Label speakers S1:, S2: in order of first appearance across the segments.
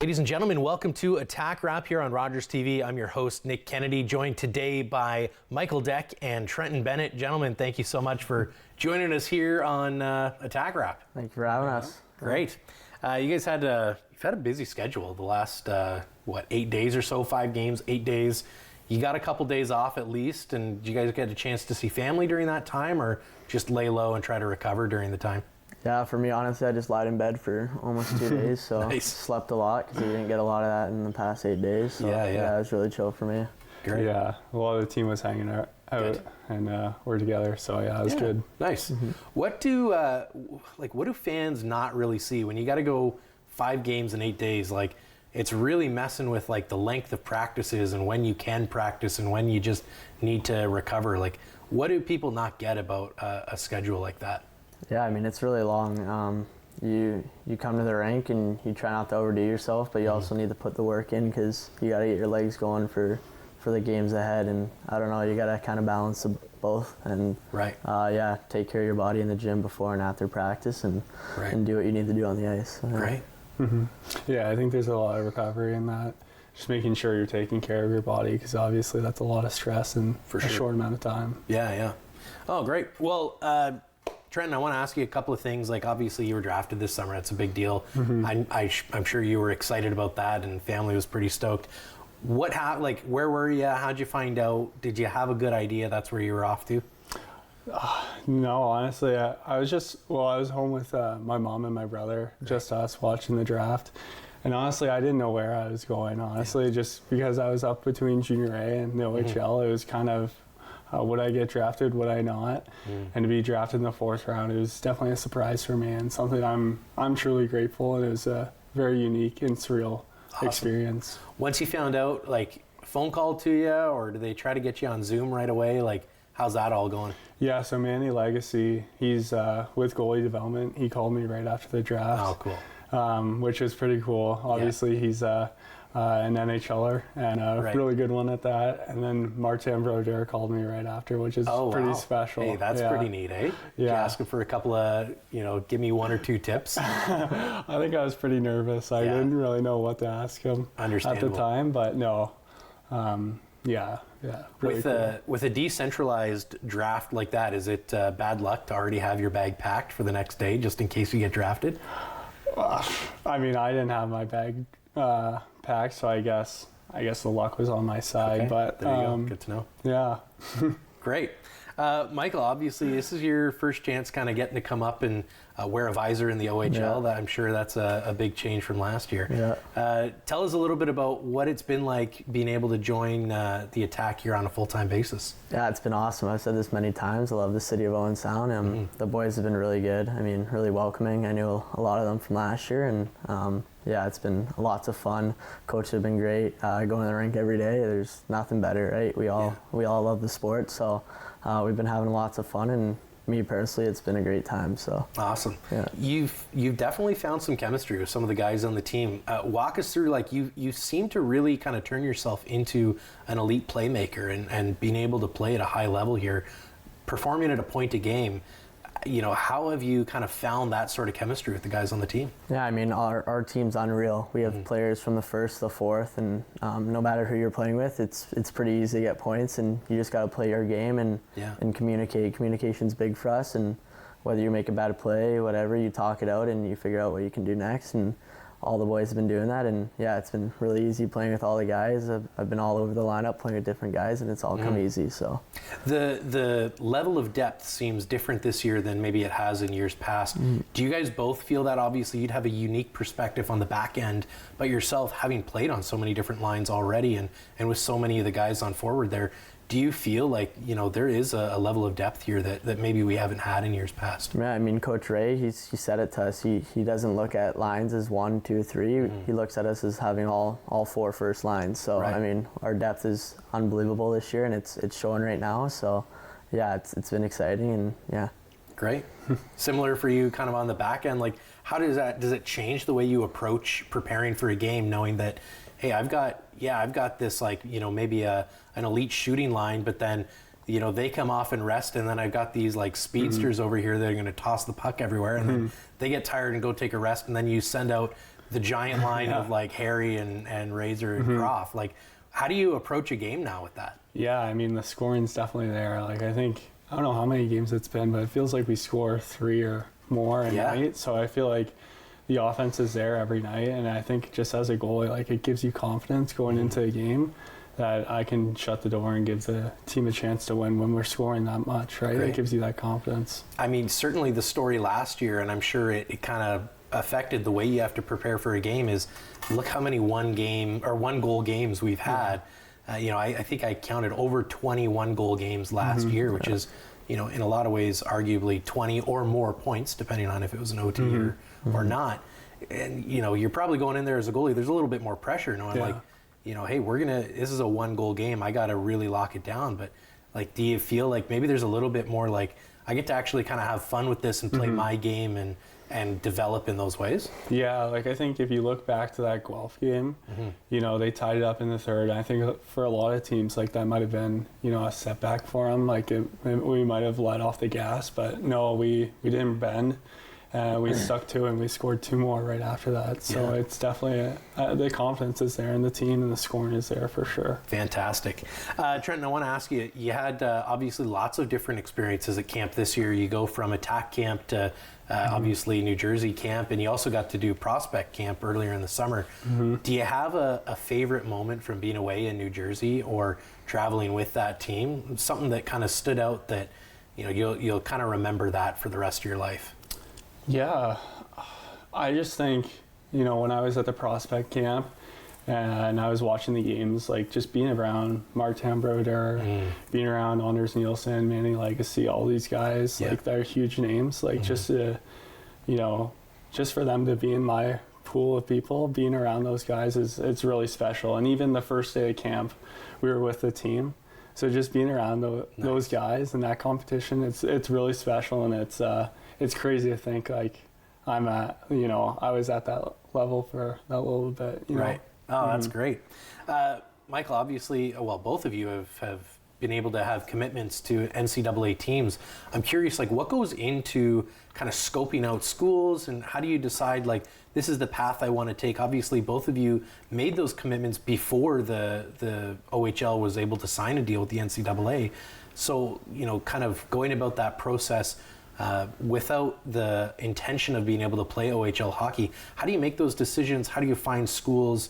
S1: Ladies and gentlemen, welcome to Attack Wrap here on Rogers TV. I'm your host, Nick Kennedy, joined today by Michael Deck and Trenton Bennett. Gentlemen, thank you so much for joining us here on Attack Wrap.
S2: Thank you for having us.
S1: Great. You guys had you've had a busy schedule the last, 8 days or so, 5 games, 8 days. You got a couple days off at least, and did you guys get a chance to see family during that time, or just lay low and try to recover during the time?
S2: Yeah, for me, honestly, I just lied in bed for almost 2 days, so
S1: Nice.
S2: Slept a lot because we didn't get a lot of that in the past 8 days. So yeah, it was really chill for me.
S1: Great.
S3: Yeah, a lot of the team was hanging out and we're together, so yeah, it was good.
S1: Nice. What do fans not really see when you got to go 5 games in 8 days? Like, it's really messing with like the length of practices and when you can practice and when you just need to recover. Like, what do people not get about a schedule like that?
S2: Yeah, I mean, it's really long. You come to the rink and you try not to overdo yourself, but you also need to put the work in because you got to get your legs going for the games ahead. And I don't know, you got to kind of balance both and take care of your body in the gym before and after practice and do what you need to do on the ice. So, yeah.
S1: Right.
S3: Yeah, I think there's a lot of recovery in that. Just making sure you're taking care of your body because obviously that's a lot of stress in a short amount of time.
S1: Yeah. Oh, great. Well, Trenton, I want to ask you a couple of things. Like, obviously, you were drafted this summer. That's a big deal. I'm sure you were excited about that, and family was pretty stoked. Where were you? How'd you find out? Did you have a good idea that's where you were off to?
S3: No, honestly, I was home with my mom and my brother, just us watching the draft. And honestly, I didn't know where I was going, just because I was up between junior A and the OHL. It was kind of, would I get drafted, would I not? And to be drafted in the 4th round, it was definitely a surprise for me and something I'm truly grateful, and it was a very unique and surreal experience. Once
S1: you found out, like, phone call to you, or did they try to get you on Zoom right away? Like, how's that all going? Yeah, so Manny Legacy, he's with goalie development. He called me right after the draft. Oh, cool. Which was pretty cool. Obviously, he's an NHLer and a really good one at that. And then Martin Brodeur called me right after, which is pretty special. Hey, that's pretty neat, eh? Yeah. Did you ask him for a couple of, give me 1 or 2 tips?
S3: I think I was pretty nervous. I didn't really know what to ask him at the time, but no.
S1: Really with a decentralized draft like that, is it bad luck to already have your bag packed for the next day just in case you get drafted?
S3: I mean, I didn't have my bag packed, so I guess the luck was on my side. Okay. But
S1: there you go. Good to know.
S3: Yeah.
S1: Great. Michael, obviously this is your first chance kind of getting to come up and wear a visor in the OHL. I'm sure that's a big change from last year. Yeah. Tell us a little bit about what it's been like being able to join the Attack here on a full-time basis.
S2: Yeah, it's been awesome. I've said this many times. I love the city of Owen Sound. The boys have been really good. I mean, really welcoming. I knew a lot of them from last year, and it's been lots of fun. Coaches have been great. Going to the rink every day, there's nothing better, right? We all love the sport, so we've been having lots of fun, and me personally, it's been a great time. So
S1: awesome. Yeah. You've definitely found some chemistry with some of the guys on the team. Walk us through, like, you seem to really kind of turn yourself into an elite playmaker and being able to play at a high level here, performing at a point a game. How have you kind of found that sort of chemistry with the guys on the team? Yeah, I mean, our team's unreal. We have players from the 1st to the 4th, and no matter who you're playing with, it's pretty easy to get points, and you just got to play your game and communicate. Communication's big for us, and whether you make a bad play, whatever, you talk it out and you figure out what you can do next, and all the boys have been doing that, and it's been really easy playing with all the guys. I've been all over the lineup playing with different guys, and it's all come easy. So the level of depth seems different this year than maybe it has in years past. Do you guys both feel that? Obviously, you'd have a unique perspective on the back end, but yourself, having played on so many different lines already, and with so many of the guys on forward there, do you feel like, there is a level of depth here that maybe we haven't had in years past?
S2: Yeah, I mean, Coach Ray, he said it to us. He doesn't look at lines as 1, 2, 3. He looks at us as having all 4 first lines. So, I mean, our depth is unbelievable this year, and it's showing right now. So, it's been exciting, and
S1: Great. Similar for you kind of on the back end. Like, how does it change the way you approach preparing for a game, knowing that, hey, I've got this, like, maybe an elite shooting line, but then, they come off and rest, and then I've got these like speedsters over here that are going to toss the puck everywhere, and then they get tired and go take a rest, and then you send out the giant line of like Harry and Razor and Croft. Like, how do you approach a game now with that?
S3: Yeah, I mean, the scoring's definitely there. Like, I don't know how many games it's been, but it feels like we score 3 or more a night. So I feel like the offense is there every night. And I think just as a goalie, like, it gives you confidence going into a game that I can shut the door and give the team a chance to win when we're scoring that much, right? It gives you that confidence.
S1: I mean, certainly the story last year, and I'm sure it kind of affected the way you have to prepare for a game, is look how many one goal games we've had. I think I counted over 20 one-goal games last year, which is, in a lot of ways, arguably 20 or more points, depending on if it was an OT or not. And, you're probably going in there as a goalie, there's a little bit more pressure, knowing like, hey, this is a one-goal game, I got to really lock it down. But, like, do you feel like maybe there's a little bit more, like, I get to actually kind of have fun with this and play my game and develop in those ways?
S3: Yeah, like, I think if you look back to that Guelph game, they tied it up in the third. I think for a lot of teams, like, that might have been, a setback for them. Like, we might have let off the gas, but no, we didn't bend. We stuck to it, and we scored 2 more right after that. So it's definitely the confidence is there in the team, and the scoring is there for sure.
S1: Fantastic. Trenton, I want to ask you, you had obviously lots of different experiences at camp this year. You go from attack camp to obviously New Jersey camp, and you also got to do prospect camp earlier in the summer. Do you have a favorite moment from being away in New Jersey or traveling with that team? Something that kind of stood out that you'll kind of remember that for the rest of your life?
S3: Yeah, I just think, when I was at the prospect camp and I was watching the games, like, just being around Mark Tambroder, being around Anders Nielsen, Manny Legacy, all these guys, like, they're huge names. Like, just to, just for them to be in my pool of people, being around those guys it's really special. And even the first day of camp, we were with the team. So just being around those guys and that competition, it's really special, and it's crazy to think, like, I'm at, I was at that level for that little bit,
S1: Right. Oh, that's great. Michael, obviously, both of you have been able to have commitments to NCAA teams. I'm curious, like, what goes into kind of scoping out schools, and how do you decide, like, this is the path I want to take? Obviously, both of you made those commitments before the OHL was able to sign a deal with the NCAA. So, kind of going about that process without the intention of being able to play OHL hockey, how do you make those decisions? How do you find schools?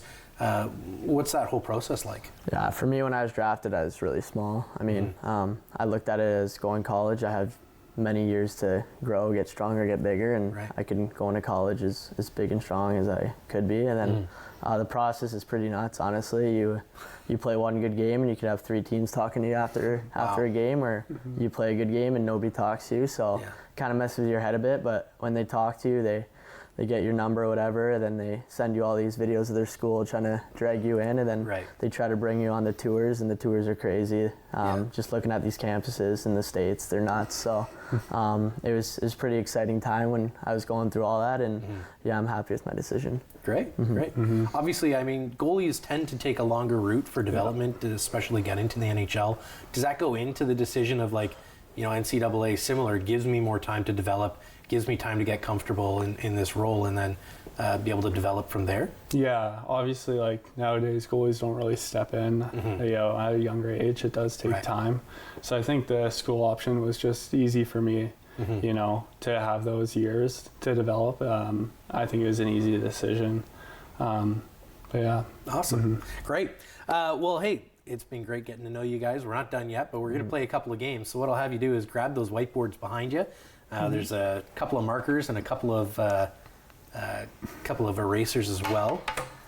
S1: What's that whole process like? Yeah,
S2: for me, when I was drafted, I was really small. I mean, I looked at it as going college. I have many years to grow, get stronger, get bigger, and I can go into college as big and strong as I could be. And then the process is pretty nuts, honestly. You play one good game, and you could have 3 teams talking to you after a game, or you play a good game and nobody talks to you. So kind of messes with your head a bit, but when they talk to you, they get your number or whatever, and then they send you all these videos of their school trying to drag you in, and then they try to bring you on the tours, and the tours are crazy. Just looking at these campuses in the States, they're nuts. So it was pretty exciting time when I was going through all that, and I'm happy with my decision.
S1: Great. Obviously, I mean, goalies tend to take a longer route for development, to especially get into the NHL. Does that go into the decision of, like, NCAA similar, gives me more time to develop, gives me time to get comfortable in this role, and then be able to develop from there? Yeah,
S3: obviously, like, nowadays goalies don't really step in at a younger age. It does take time. So I think the school option was just easy for me, to have those years to develop. I think it was an easy decision. But yeah.
S1: Awesome. Great. Well, hey, it's been great getting to know you guys. We're not done yet, but we're going to play a couple of games. So what I'll have you do is grab those whiteboards behind you. There's a couple of markers and a couple of erasers as well.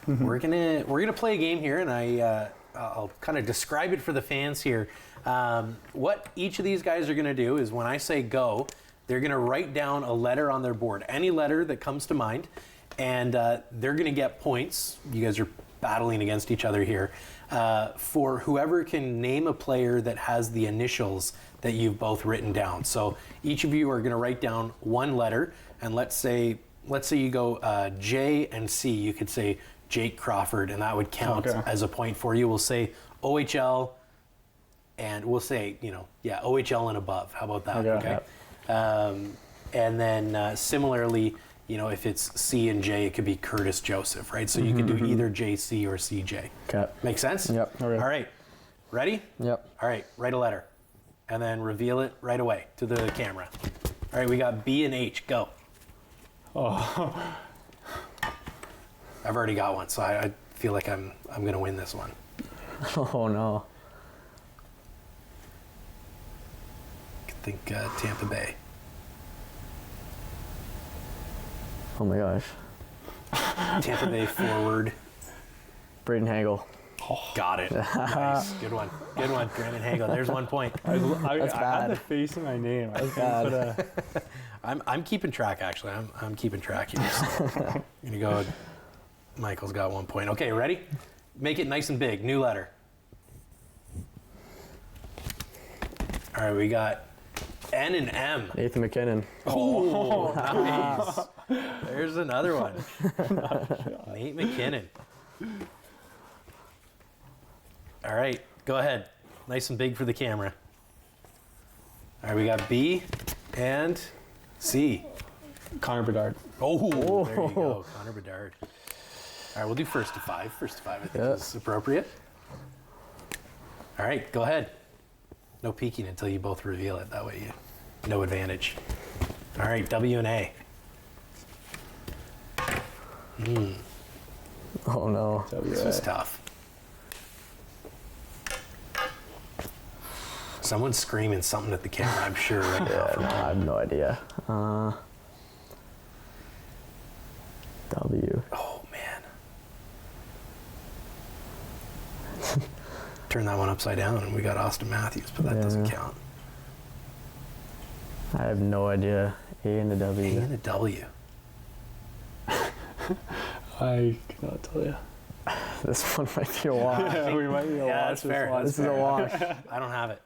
S1: We're gonna play a game here, and I'll kind of describe it for the fans here. What each of these guys are going to do is, when I say go, they're going to write down a letter on their board, any letter that comes to mind, and they're going to get points. You guys are battling against each other here for whoever can name a player that has the initials that you've both written down. So each of you are going to write down one letter, and let's say you go J and C. You could say Jake Crawford, and that would count as a point for you. We'll say OHL, and we'll say OHL and above. How about that? Okay. And then similarly, you know, if it's C and J, it could be Curtis Joseph, right? So you could do either JC or CJ.
S2: Okay.
S1: Make sense?
S2: Yep.
S3: Okay.
S1: All right. Ready?
S2: Yep.
S1: All right. Write a letter. And then reveal it right away to the camera. All right. We got B and H. Go.
S3: Oh.
S1: I've already got one, so I feel like I'm going to win this one.
S2: Oh no.
S1: I think Tampa Bay.
S2: Oh my gosh.
S1: Tampa Bay forward.
S2: Braden Hagel.
S1: Got it. Nice. Good one. Good one. Brandon Hagel. There's 1 point.
S3: I
S2: That's
S3: had
S2: bad.
S3: the face in my name. I was
S2: bad.
S3: gonna put a,
S1: I'm keeping track, actually. I'm keeping track here. So I'm going to go. Michael's got 1 point. Okay, ready? Make it nice and big. New letter. All right, we got N and M.
S2: Nathan McKinnon.
S1: Oh, nice. There's another one. Nate McKinnon. All right, go ahead. Nice and big for the camera. All right, we got B and C.
S3: Connor Bedard.
S1: Oh, there you go, Connor Bedard. All right, we'll do first to five. First to five, I think, is appropriate. All right, go ahead. No peeking until you both reveal it. That way, no advantage. All right, W and A.
S2: Oh no.
S1: This was tough. Someone's screaming something at the camera, I'm sure, right now.
S2: Yeah, no, I have no idea. W.
S1: Oh, man. Turn that one upside down, and we got Austin Matthews, but that doesn't count.
S2: I have no idea. A and a
S1: A
S2: W.
S1: and a W.
S3: I cannot tell you.
S2: This one might be a wash.
S3: Yeah, we might be a
S1: Yeah,
S3: wash.
S1: that's fair.
S2: This is a wash.
S1: I don't have it.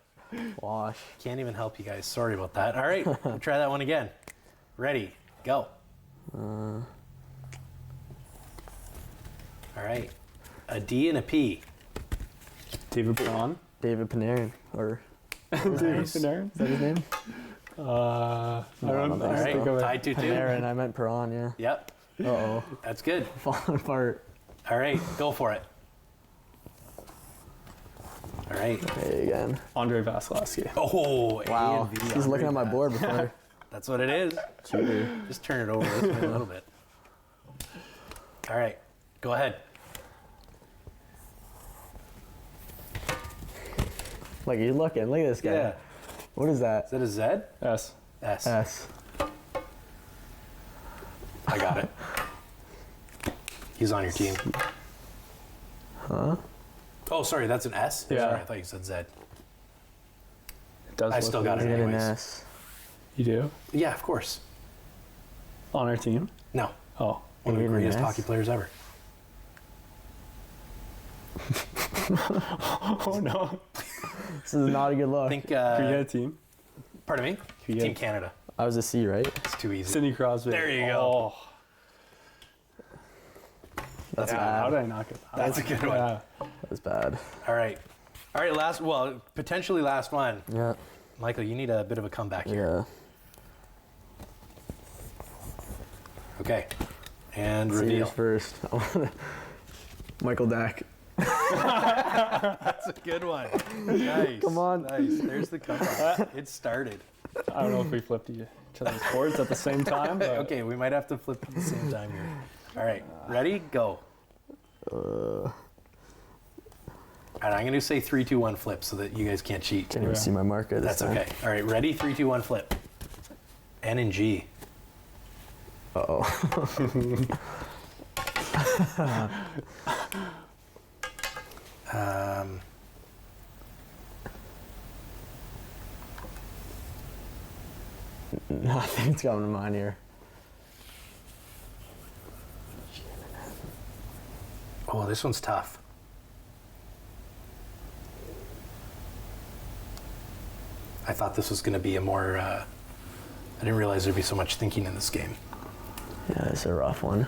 S2: Wash.
S1: Can't even help you guys. Sorry about that. All right, we'll try that one again. Ready, go. All right, a D and a P.
S3: David Braun.
S2: David Panarin. Or
S3: David Panarin.
S2: is that his name?
S3: I
S2: No,
S3: don't
S2: no,
S1: All
S2: Let's
S1: right,
S3: think of it.
S1: tied 2-2.
S2: Panarin. I meant Perron. Yeah.
S1: Yep,
S2: Uh-oh.
S1: that's good.
S2: Falling apart.
S1: All right, go for it. All right.
S2: Hey again.
S3: Andre Vasilevsky.
S1: Oh, A
S2: Wow.
S1: and V.
S2: He's looking at my
S1: Andre
S2: board before.
S1: That's what it is.
S2: Cheater.
S1: Just turn it over this way a little bit. All right, go ahead.
S2: Like he's looking. Look at this guy.
S1: Yeah.
S2: What is
S1: Is
S2: that?
S1: that a Z?
S3: S.
S1: S.
S2: S.
S1: I got it. He's on your team.
S2: Huh?
S1: Oh, sorry, that's an S?
S3: Yeah.
S1: Sorry, I thought you said Z.
S3: It does
S1: I
S3: look
S1: still got
S3: like
S1: it
S2: Get an
S1: anyways.
S2: S.
S3: You do?
S1: Yeah, of course.
S3: On our team?
S1: No,
S3: Oh.
S1: one of the
S2: Aiden
S1: greatest
S2: S?
S1: hockey players ever.
S3: Oh no.
S2: This is not a good look.
S1: I think,
S3: Can you get a team?
S1: pardon me?
S3: Can you
S1: Team
S3: get
S1: Canada.
S2: I was a C, right?
S1: It's too easy.
S3: Sidney Crosby?
S1: There you go.
S3: Oh.
S2: That's
S3: Yeah, how
S2: bad.
S3: did I not get that?
S1: That's a good one.
S3: Yeah.
S2: That was bad.
S1: All right. All right, potentially last one.
S2: Yeah.
S1: Michael, you need a bit of a comeback here.
S2: Yeah.
S1: Okay. And
S2: Seniors
S1: reveal.
S2: first. Michael Dack.
S1: That's a good one. Nice.
S2: Come on.
S1: Nice. There's the comeback. It started.
S3: I don't know if we flipped each other's boards at the same time. But
S1: Okay, we might have to flip at the same time here. All right, ready? Go. All right, I'm going to say 3, 2, 1 flip so that you guys can't cheat.
S2: Can't even see my marker this
S1: That's
S2: time.
S1: okay. All right, ready? 3, 2, 1 flip. N and G.
S2: Uh-oh. Nothing's coming to mind here.
S1: Oh, this one's tough. I thought this was going to be a more. I didn't realize there'd be so much thinking in this game.
S2: Yeah, it's a rough one.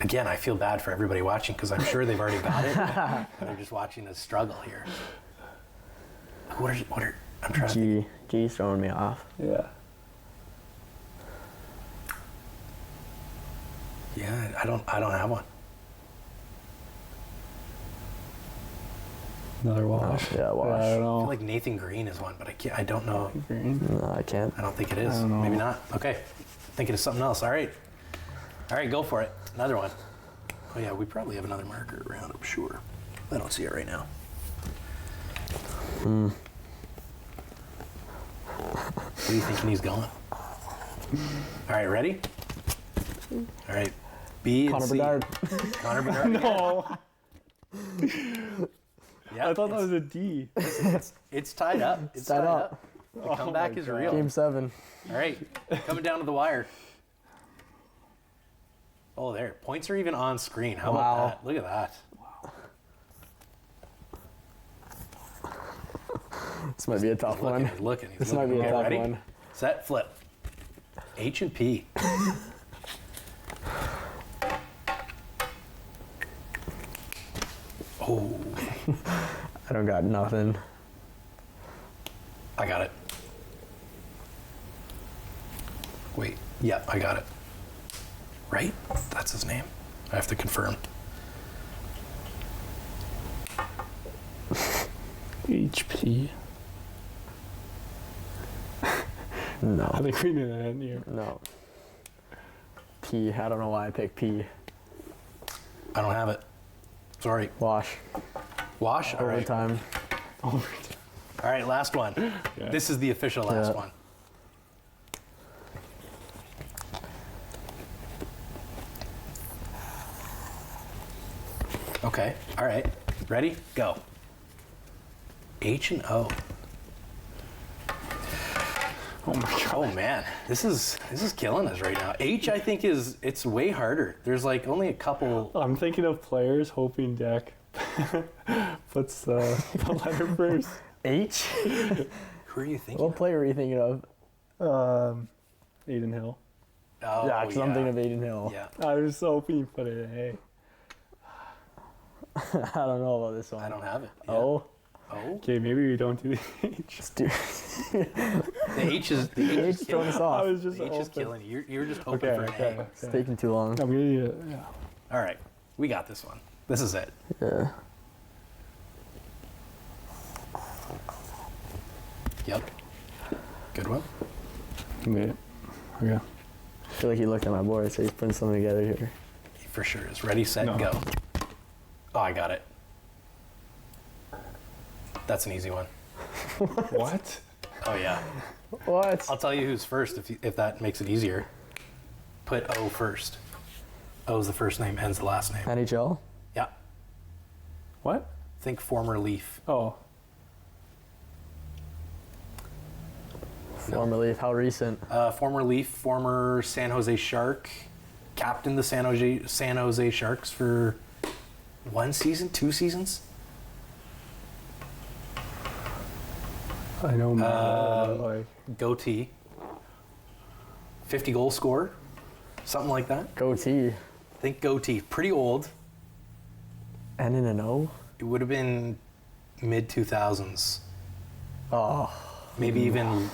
S1: Again, I feel bad for everybody watching because I'm sure they've already got it. And they're just watching us struggle here. What are? I'm trying to.
S2: G's throwing me off.
S3: yeah.
S1: Yeah, I don't have one.
S3: Another Wash.
S2: Yeah, Wash.
S3: I don't
S1: I
S3: know.
S1: feel like Nathan Green is one, but I don't know.
S3: Green.
S2: No, I can't.
S1: I don't think it is.
S3: I don't know.
S1: Maybe not. Okay. Thinking of something else. All right, go for it. Another one. Oh yeah, we probably have another marker around, I'm sure. I don't see it right now. Where are you thinking he's going? All right, ready? All right. B and
S2: Connor
S1: C.
S2: Bedard.
S1: Connor Bedard.
S3: No.
S1: Yeah,
S3: I thought that was a D.
S1: it's tied up. It's
S2: tied up.
S1: The comeback
S3: my
S1: is
S3: God.
S1: real.
S2: Game 7.
S1: All right, coming down to the wire. Oh, there. Points are even on screen. How
S2: Wow.
S1: about that? Look at that.
S2: This might be a tough one.
S1: He's looking.
S2: This might be a
S1: Okay,
S2: tough
S1: ready?
S2: one.
S1: Set, flip. H and P. Oh,
S2: I don't got nothing.
S1: I got it. Wait. Yeah, I got it. Right? That's his name. I have to confirm.
S3: HP.
S2: No.
S3: I think we knew that in here.
S2: No. P. I don't know why I picked P.
S1: I don't have it. Sorry.
S2: Wash.
S1: Wash? All right.
S2: Overtime.
S1: All right, last one.
S3: Yeah.
S1: This is the official last
S2: Yeah.
S1: one. Okay. All right. Ready? Go. H and O.
S3: Oh my God.
S1: Oh man, this is killing us right now. H, I think it's way harder. There's like only a couple.
S3: I'm thinking of players hoping Deck puts the letter first.
S2: H?
S1: Who are you thinking?
S2: What player are you thinking of?
S3: Aiden Hill.
S1: Oh,
S2: yeah, because I'm thinking of Aiden Hill.
S1: Yeah,
S3: I was hoping you put it in A.
S2: I don't know about this one.
S1: I don't have it. Yeah.
S2: Oh?
S1: Oh,
S3: Okay, maybe we don't do the H.
S2: Let's do
S1: the H is
S2: H throwing us off.
S3: I was just
S1: The H is
S3: hoping.
S1: killing you. You're just hoping
S3: Okay,
S1: for an
S3: okay,
S1: A.
S2: It's
S3: okay.
S2: taking too long.
S3: I'm gonna do it. Yeah.
S1: All right, we got this one. This is it.
S2: Yeah.
S1: Yep. Good one.
S3: Wait. Okay.
S2: I feel like he looked at my board, so he's putting something together here.
S1: He for sure is. Ready, set,
S3: No.
S1: go. Oh, I got it. That's an easy one.
S3: What?
S1: Oh yeah.
S2: What?
S1: I'll tell you who's first if that makes it easier. Put O first. O is the first name, N's the last name.
S2: NHL?
S1: Yeah.
S3: What?
S1: Think former Leaf.
S3: Oh.
S2: Former Leaf. How recent?
S1: Former Leaf, former San Jose Shark, captained the San Jose Sharks for 1 season, 2 seasons.
S3: I know. Like,
S1: Goatee. 50 goal scorer, something like that.
S2: Goatee.
S1: Think goatee. Pretty old.
S2: N and an O?
S1: It would have been mid 2000s,
S2: Oh.
S1: maybe even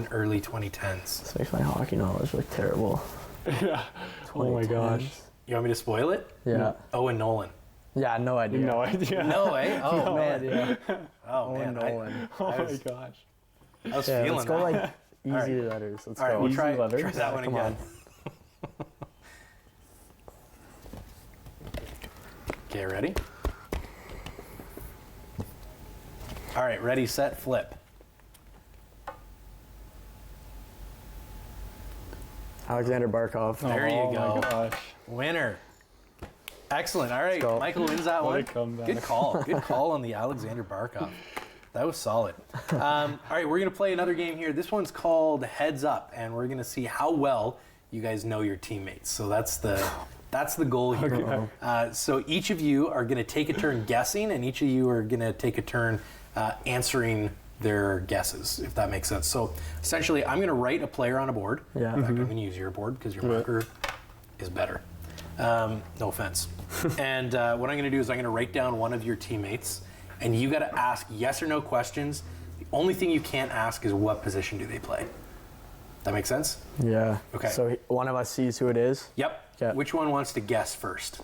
S1: early 2010s.
S2: This makes my hockey knowledge look terrible.
S3: yeah. Oh my gosh.
S2: 2010s.
S1: You want me to spoil it?
S2: Yeah.
S1: Owen Nolan.
S2: Yeah, no idea.
S3: No idea.
S1: No way. Oh
S2: No
S1: man.
S2: idea.
S1: Oh
S2: Owen
S1: man.
S2: Nolan.
S3: Oh
S1: I
S3: my
S1: was-
S3: gosh.
S1: I was
S2: Yeah,
S1: feeling
S2: let's go
S1: that.
S2: like easy
S1: All right.
S2: letters. Let's
S1: All right,
S2: go.
S1: we'll
S3: Easy
S1: try
S3: letters?
S1: that one
S2: Come
S1: again.
S2: on.
S1: Okay, ready? All right, ready, set, flip.
S2: Alexander Barkov.
S1: There you
S3: Oh
S1: go.
S3: my gosh.
S1: Winner. Excellent. All right,
S2: go.
S1: Michael wins that
S3: What a
S1: one.
S3: comeback.
S1: Good call. Good call on the Alexander Barkov. That was solid. All right, we're going to play another game here. This one's called Heads Up, and we're going to see how well you guys know your teammates. So that's the goal here.
S3: Okay.
S1: So each of you are going to take a turn guessing, and each of you are going to take a turn answering their guesses, if that makes sense. So essentially, I'm going to write a player on a board.
S2: Yeah.
S1: In fact, I'm going to use your board because your marker is better. No offense. And what I'm going to do is I'm going to write down one of your teammates, and you got to ask yes or no questions. The only thing you can't ask is what position do they play. That makes sense?
S2: Yeah.
S1: Okay.
S2: So one of us sees who it is.
S1: Yep.
S2: Okay.
S1: Which one wants to guess first?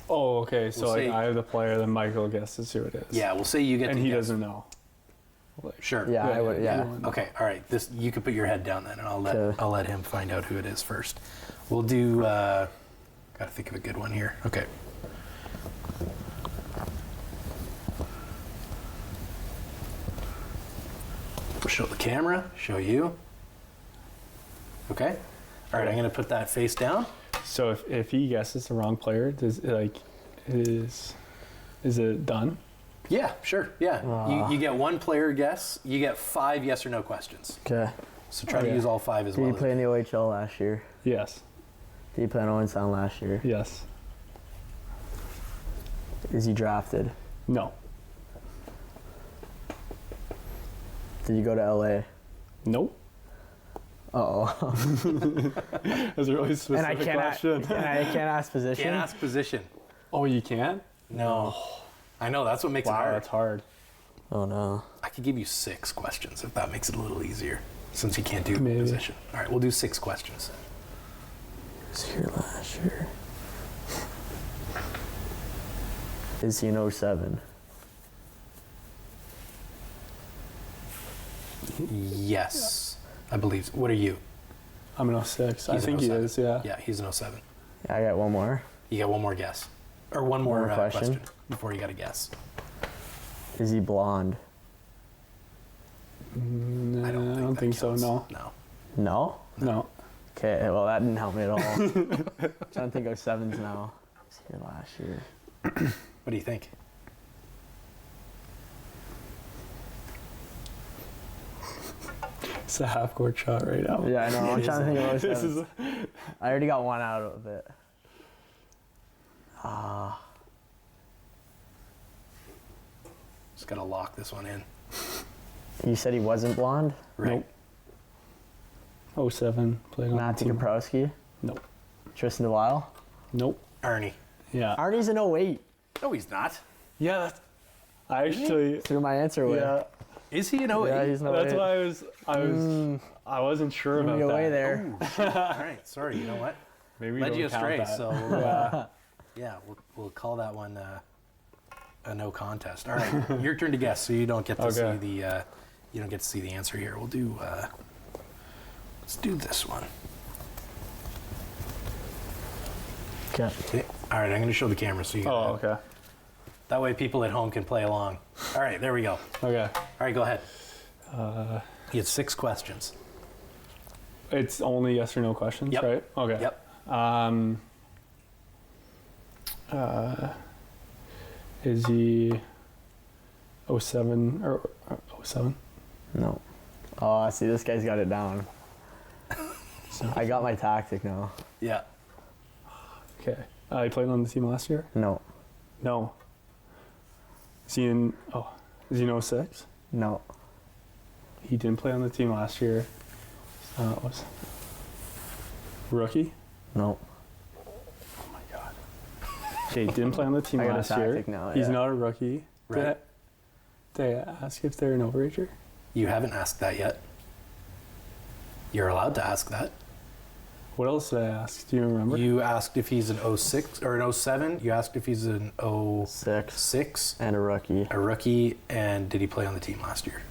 S3: Oh, okay. So
S1: We'll
S3: like
S1: say-
S3: I have the player, then Michael guesses who it is.
S1: Yeah, we'll say you get
S3: And
S1: to
S3: he
S1: guess.
S3: doesn't know.
S1: Sure.
S2: Yeah, I would. Yeah.
S1: Okay, all right. This you can put your head down then, and
S2: Okay.
S1: I'll let him find out who it is first. We'll do. Gotta think of a good one here. Okay. Show the camera. Show you. Okay. All right. I'm gonna put that face down.
S3: So if he guesses the wrong player, does is it done?
S1: Yeah. Sure. Yeah. You get one player guess. You get 5 yes or no questions.
S2: Okay.
S1: So try to
S3: Okay.
S1: use all 5 as
S2: Did
S1: well.
S2: he play in the OHL last year?
S3: Yes.
S2: Did he play in Owen Sound last year?
S3: Yes.
S2: Is he drafted?
S3: No.
S2: Did you go to LA?
S3: Nope.
S2: Uh-oh.
S3: That's a really specific
S2: and I can't
S3: question.
S2: and I can't ask position.
S1: Can't ask position.
S3: Oh, you can't?
S1: No. I know that's what makes it
S3: Wow,
S1: hard.
S3: that's hard.
S2: Oh no.
S1: I could give you 6 questions if that makes it a little easier, since you can't do
S3: Maybe.
S1: position. All right, we'll do 6 questions.
S2: Was here last year. Is he in 07?
S1: Yes, I believe. What are you?
S3: I'm an 06. I
S1: He's an
S3: think he
S1: 07.
S3: is, yeah.
S1: Yeah, he's an 07.
S2: Yeah, I got one more.
S1: You got one more guess, or one more
S2: more question?
S1: question before you got to guess.
S2: Is he blonde?
S3: No,
S1: I don't that
S3: think so,
S1: counts.
S3: no.
S1: No.
S2: No?
S3: No.
S2: Okay, well that didn't help me at all. Trying to think of 7s now. Was here last year.
S1: What do you think?
S3: It's a half-court shot right now.
S2: Yeah, I know. I'm
S1: It
S2: trying to think of
S3: This
S2: 07s.
S3: is
S2: I already got one out of it.
S1: Just gotta lock this one in.
S2: You said he wasn't blonde?
S1: Right.
S3: Nope. 07. Played on the
S2: Matthew
S3: team.
S2: Kaprowski?
S3: Nope.
S2: Tristan DeLisle?
S3: Nope.
S1: Arnie.
S3: Yeah.
S2: Arnie's in 08.
S1: No, he's not.
S3: Yeah, that's... I actually...
S2: Threw my answer away.
S3: Yeah.
S1: Is he an 08?
S2: Yeah, he's in 08.
S3: That's why I wasn't sure about
S2: Threw me
S3: that.
S2: away there.
S1: Ooh, shit. All right. Sorry. You know what?
S3: Maybe we
S1: Led
S3: don't
S1: you
S3: count
S1: astray.
S3: that.
S1: So
S3: Yeah.
S1: yeah, we'll call that one a no contest. All right, your turn to guess. So you don't get to
S3: Okay.
S1: see the you don't get to see the answer here. We'll do let's do this one.
S2: Okay.
S1: Okay. All right, I'm going to show the camera so you can,
S3: Oh, okay.
S1: that way people at home can play along. All right, there we go.
S3: Okay.
S1: All right, go ahead. You had 6 questions.
S3: It's only yes or no questions,
S1: Yep.
S3: right? Okay.
S1: Yep.
S3: Is he 07 or 07?
S2: No. Oh, see, this guy's got it down. I got my tactic now.
S1: Yeah.
S3: Okay. He played on the team last year?
S2: No.
S3: No. Is he in 06?
S2: No.
S3: He didn't play on the team last year. Was rookie?
S2: No.
S3: Oh my god. Okay, he didn't play on the team
S2: I got a
S3: last year.
S2: tactic now,
S3: He's
S2: yeah.
S3: not a rookie.
S1: Right.
S3: Did I ask if they're an overager?
S1: You haven't asked that yet. You're allowed to ask that.
S3: What else did I ask? Do you remember?
S1: You asked if he's an 06 or an 07. You asked if he's an 06,
S2: 6. And a rookie.
S1: a rookie, and did he play on the team last year?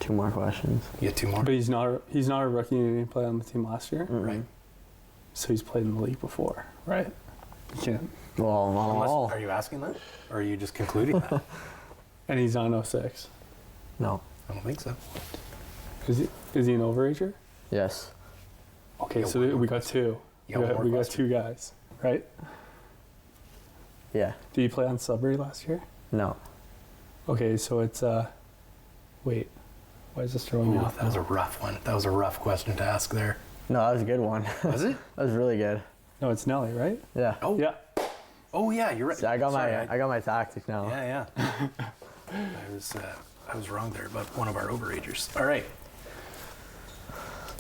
S2: 2 more questions.
S1: You get 2 more.
S3: But he's not a rookie and he didn't play on the team last year.
S2: Mm-mm.
S1: Right.
S3: So he's played in the league before, right? You can't.
S2: Well, not
S1: Unless,
S2: all.
S1: are you asking that, or are you just concluding that?
S3: And he's on 06.
S2: No.
S1: I don't think so.
S3: Is he an overager?
S2: Yes.
S3: Okay,
S1: Yeah,
S3: so
S1: one more
S3: we got 2.
S1: You got one more
S3: we got
S1: question.
S3: 2 guys, right?
S2: Yeah.
S3: Did he play on Sudbury last year?
S2: No.
S3: Okay, so it's wait. Why is this throwing me
S1: Ooh,
S3: off?
S1: that was a rough one. That was a rough question to ask there.
S2: No, that was a good one.
S1: Was it?
S2: That was really good.
S3: No, it's Nelly, right?
S2: Yeah.
S1: Oh,
S3: Yeah.
S1: Oh, yeah, you're right.
S2: See, I got
S1: Sorry,
S2: I got my tactic now.
S1: Yeah, yeah. I was wrong there about one of our overagers. All right.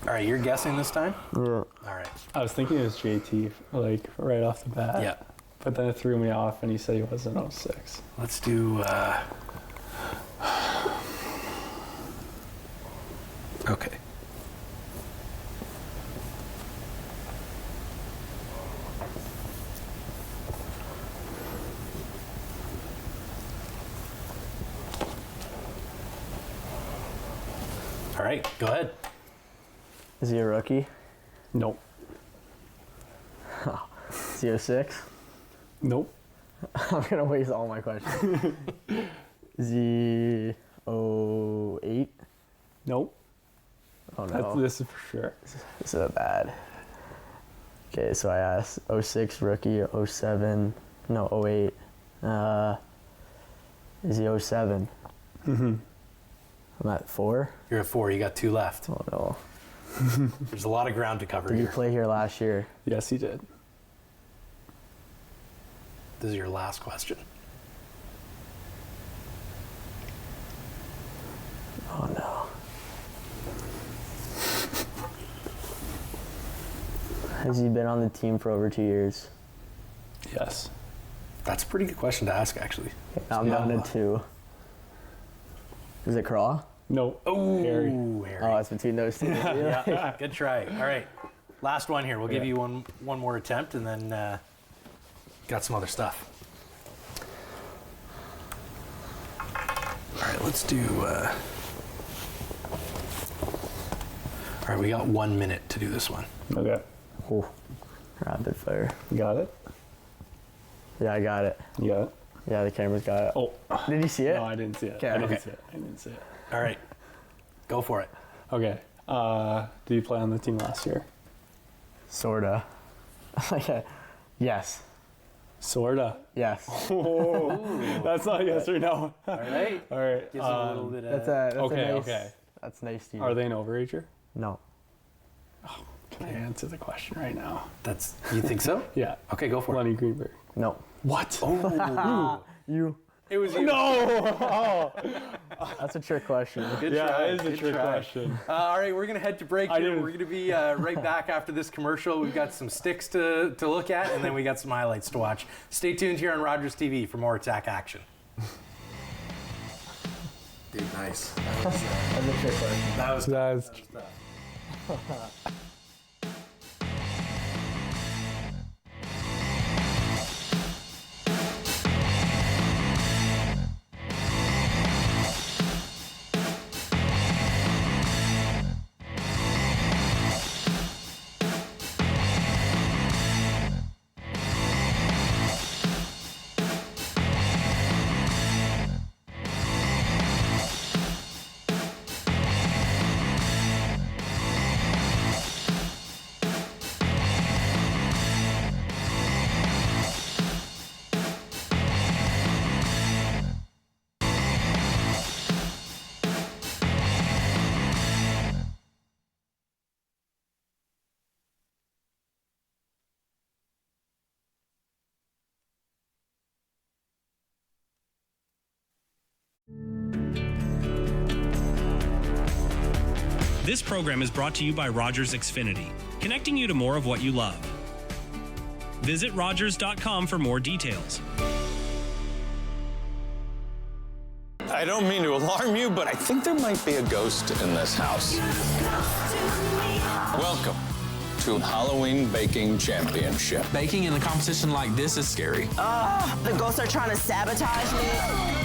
S1: All right, you're guessing this time?
S2: Yeah.
S1: All right.
S3: I was thinking it was JT, like right off the bat.
S1: Yeah.
S3: But then it threw me off, and he said he was an 06.
S1: Let's do. Okay. All right, go ahead.
S2: Is he a rookie?
S3: Nope.
S2: Is he 06?
S3: Nope.
S2: I'm going to waste all my questions. Is he 08?
S3: Nope.
S2: Oh, no.
S3: This is for sure.
S2: This is bad. Okay, so I asked 06 rookie, 07, no, 08. Is he 07?
S3: Mm-hmm.
S2: I'm at 4.
S1: You're at 4. You got 2 left.
S2: Oh, no.
S1: There's a lot of ground to cover
S2: Did
S1: here.
S2: he play here last year?
S3: Yes, he did.
S1: This is your last question.
S2: Oh, no. Has he been on the team for over 2 years?
S3: Yes.
S1: That's a pretty good question to ask, actually.
S2: I'm down to 2. Is it Craw?
S3: No.
S1: Oh,
S3: Harry.
S1: Harry.
S2: Oh, it's between those two.
S1: Yeah, good try. All right, last one here. We'll give you one more attempt, and then got some other stuff. All right, let's do. All right, we got 1 minute to do this one.
S3: Okay.
S2: Oh, rapid fire.
S3: You got it?
S2: Yeah, I got it.
S3: You got it?
S2: Yeah, the camera's got it.
S3: Oh.
S2: Did you see it?
S3: No, I didn't see it.
S2: Okay.
S3: I didn't
S2: Okay.
S3: see it. I didn't see it.
S1: All right, go for it.
S3: Okay. Did you play on the team last year?
S2: Sorta. Okay. Yes.
S3: Sorta.
S2: Yes.
S3: Oh, that's not yes or no.
S1: All right,
S3: All right.
S1: gives them a little bit of.
S2: That's
S3: Okay,
S2: a nice,
S3: okay.
S2: That's nice to you.
S3: Are they an overager?
S2: No.
S3: Can I answer the question right now?
S1: That's you think so?
S3: Yeah.
S1: Okay, go for it.
S3: Lenny Greenberg.
S2: No.
S3: What?
S1: Oh,
S2: You.
S1: it was you.
S3: No!
S2: That's a trick question.
S1: Good
S3: Yeah,
S1: try.
S3: it is a
S1: good
S3: trick
S1: try.
S3: question.
S1: All right, we're going to head to break
S3: I
S1: here.
S3: didn't-
S1: We're going to be right back after this commercial. We've got some sticks to look at, and then we got some highlights to watch. Stay tuned here on Rogers TV for more Attack action. Dude, nice.
S2: That's a trick question.
S1: That was
S3: That's
S4: This program is brought to you by Rogers Xfinity, connecting you to more of what you love. Visit Rogers.com for more details.
S5: I don't mean to alarm you, but I think there might be a ghost in this house. Welcome to Halloween Baking Championship.
S6: Baking in a competition like this is scary.
S7: The ghosts are trying to sabotage me.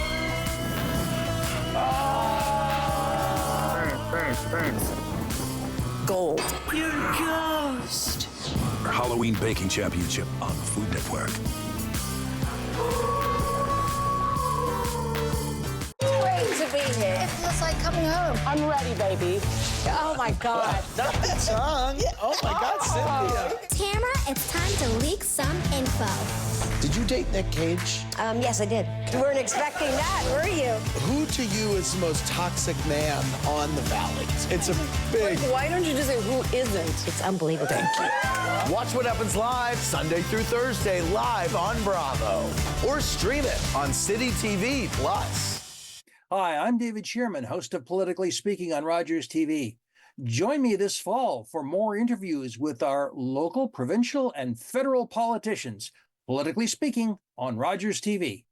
S7: Burns. Gold. You're a ghost.
S6: Halloween Baking Championship on Food Network.
S8: Great to be here.
S9: It feels like coming home.
S8: I'm ready, baby. Oh my God.
S9: Nothing's wrong. Yeah. Oh my God, Cynthia.
S10: Tamara, it's time to leak some info.
S9: Did you date Nick Cage?
S8: Yes, I did. You weren't expecting that, were you?
S9: Who to you is the most toxic man on the valley? It's a big.
S8: Why don't you just say who isn't? It's unbelievable.
S9: Thank you. Watch What Happens Live Sunday through Thursday live on Bravo, or stream it on City TV Plus.
S11: Hi, I'm David Shearman, host of Politically Speaking on Rogers TV. Join me this fall for more interviews with our local, provincial, and federal politicians. Politically Speaking on Rogers TV.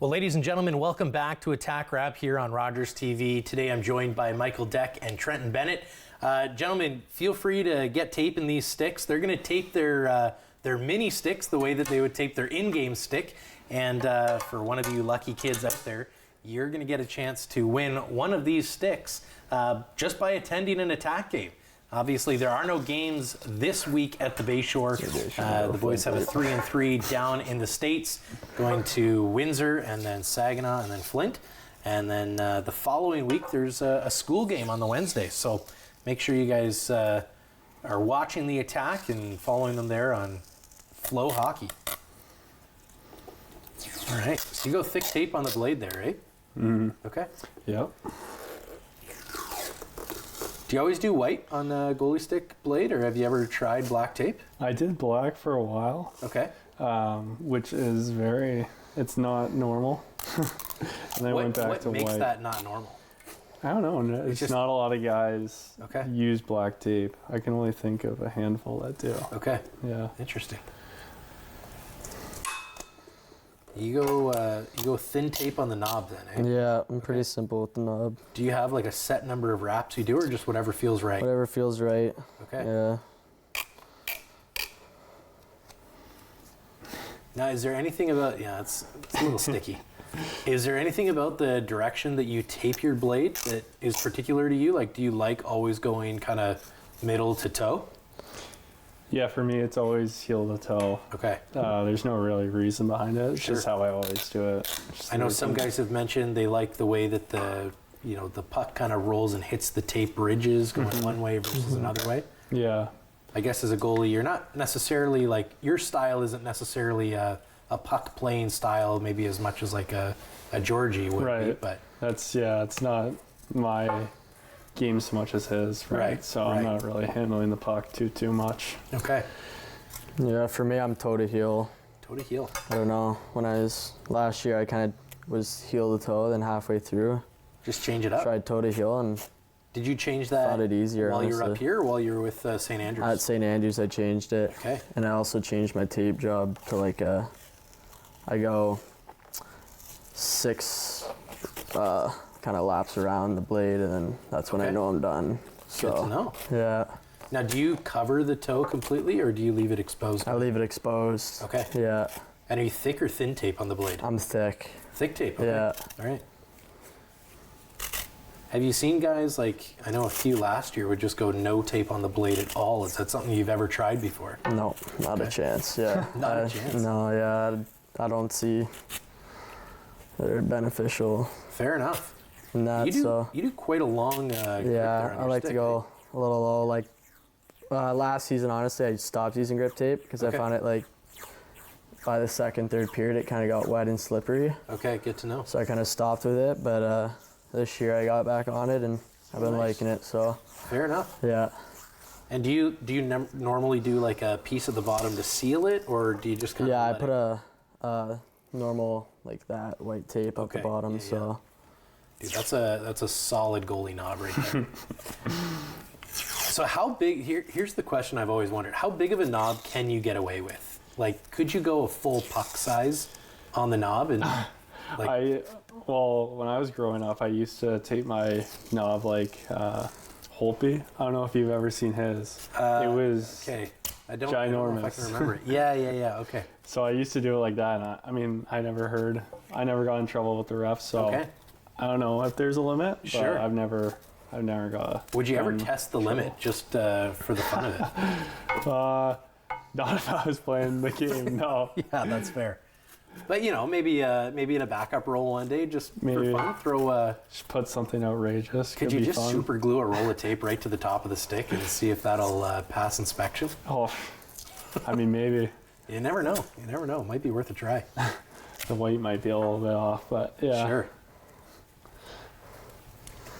S1: Well, ladies and gentlemen, welcome back to Attack Wrap here on Rogers TV. Today I'm joined by Michael Deck and Trenton Bennett. Gentlemen, feel free to get tape in these sticks. They're going to tape their mini sticks the way that they would tape their in-game stick. And for one of you lucky kids out there, you're going to get a chance to win one of these sticks just by attending an Attack game. Obviously, there are no games this week at the Bayshore. The boys have a 3-3 down in the States, going to Windsor and then Saginaw and then Flint. And then the following week, there's a school game on the Wednesday. So make sure you guys are watching the Attack and following them there on Flow Hockey. All right, so you go thick tape on the blade there, eh?
S3: Mm-hmm.
S1: Okay.
S3: Yep.
S1: Do you always do white on the goalie stick blade, or have you ever tried black tape?
S3: I did black for a while.
S1: Okay.
S3: Which is it's not normal. And I went back to white.
S1: What makes that not normal?
S3: I don't know. It's just not a lot of guys use black tape. I can only think of a handful that do.
S1: Okay.
S3: Yeah.
S1: Interesting. You go thin tape on the knob then, eh?
S2: Yeah, I'm pretty simple with the knob.
S1: Do you have like a set number of wraps you do, or just whatever feels right?
S2: Whatever feels right.
S1: Okay.
S2: Yeah.
S1: Now, is there anything about, it's a little sticky. Is there anything about the direction that you tape your blade that is particular to you? Like, do you like always going kind of middle to toe?
S3: Yeah, for me, it's always heel to toe.
S1: Okay.
S3: There's no really reason behind it. It's just how I always do it.
S1: I know some guys have mentioned they like the way that the puck kind of rolls and hits the tape ridges going one way versus another way.
S3: Yeah.
S1: I guess as a goalie, you're not necessarily your style isn't necessarily a puck playing style, maybe as much as like a Georgie would be. But
S3: it's not my game so much as his, right? So I'm not really handling the puck too much.
S1: Okay.
S2: Yeah, for me, I'm toe to heel.
S1: Toe to heel.
S2: I don't know. When I was last year, I kind of was heel to toe, then halfway through,
S1: just change it up.
S2: Tried toe to heel, and
S1: did you change that?
S2: Thought it easier
S1: while
S2: honestly.
S1: you were up here, or while you were with St. Andrews?
S2: At St. Andrews, I changed it.
S1: Okay.
S2: And I also changed my tape job to I go 6 kind of laps around the blade, and then that's when I know I'm done. So,
S1: good to know.
S2: Yeah.
S1: Now, do you cover the toe completely, or do you leave it exposed?
S2: I leave it exposed.
S1: Okay.
S2: Yeah.
S1: And are you thick or thin tape on the blade?
S2: I'm thick.
S1: Thick tape. Okay.
S2: Yeah.
S1: All right. Have you seen guys I know a few last year would just go no tape on the blade at all? Is that something you've ever tried before?
S2: No, not a chance. Yeah.
S1: Not a chance.
S2: No, yeah. I don't see they're beneficial.
S1: Fair enough.
S2: And that,
S1: you do quite a long grip there on
S2: I
S1: your
S2: like
S1: stick,
S2: to go a little low. Last season, honestly, I stopped using grip tape because I found it by the second, third period, it kind of got wet and slippery.
S1: Okay, good to know.
S2: So I kind of stopped with it, but this year I got back on it and I've been liking it. So
S1: fair enough.
S2: Yeah.
S1: And do you normally do a piece at the bottom to seal it, or do you just kind of?
S2: Yeah, I put a normal that white tape at the bottom. So.
S1: Dude, that's a solid goalie knob right there. So how big? Here's the question I've always wondered: how big of a knob can you get away with? Could you go a full puck size on the knob? And
S3: when I was growing up, I used to tape my knob Holtby. I don't know if you've ever seen his. It was
S1: I don't
S3: ginormous.
S1: know if I can remember it. Yeah. Okay.
S3: So I used to do it like that. And I never got in trouble with the refs. So I don't know if there's a limit.
S1: Sure.
S3: But I've never got.
S1: Would you ever test the limit just for the fun of it?
S3: Not if I was playing the game. No.
S1: Yeah, that's fair. But maybe in a backup roll one day, just for fun, throw
S3: just put something outrageous.
S1: Could you just super glue a roll of tape right to the top of the stick and see if that'll pass inspection?
S3: Oh, I mean maybe.
S1: You never know. It might be worth a try.
S3: The weight might be a little bit off, but yeah.
S1: Sure.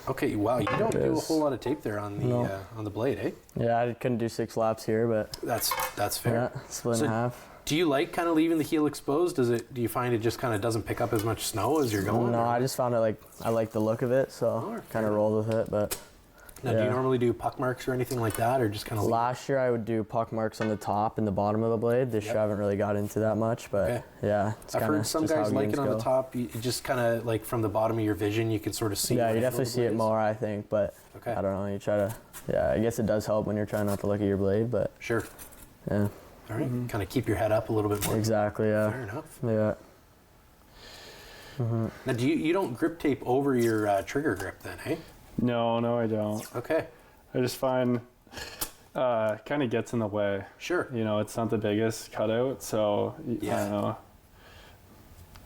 S1: Okay, wow, you don't do a whole lot of tape there on the blade, eh?
S2: Yeah, I couldn't do 6 laps here, but
S1: that's fair.
S2: Yeah, split in half.
S1: Do you like kind of leaving the heel exposed? Do you find it just kind of doesn't pick up as much snow as you're going?
S2: No, I just found it I like the look of it, so kind of rolled with it. But
S1: Now, do you normally do puck marks or anything like that, or just kind of?
S2: Last year I would do puck marks on the top and the bottom of the blade. This year I haven't really got into that much, but yeah.
S1: I've heard some guys like it on the top. You just kind of like from the bottom of your vision, you can sort of see.
S2: Yeah, you definitely see it more, I think, but I don't know. You try to. Yeah, I guess it does help when you're trying not to look at your blade, but.
S1: Sure.
S2: Yeah.
S1: All right. Kind of keep your head up a little bit more.
S2: Exactly. Yeah.
S1: Fair enough.
S2: Yeah.
S1: Now, do you don't grip tape over your trigger grip then, hey?
S3: No, I don't.
S1: Okay.
S3: I just find kind of gets in the way.
S1: Sure.
S3: You know, it's not the biggest cutout, so I don't know.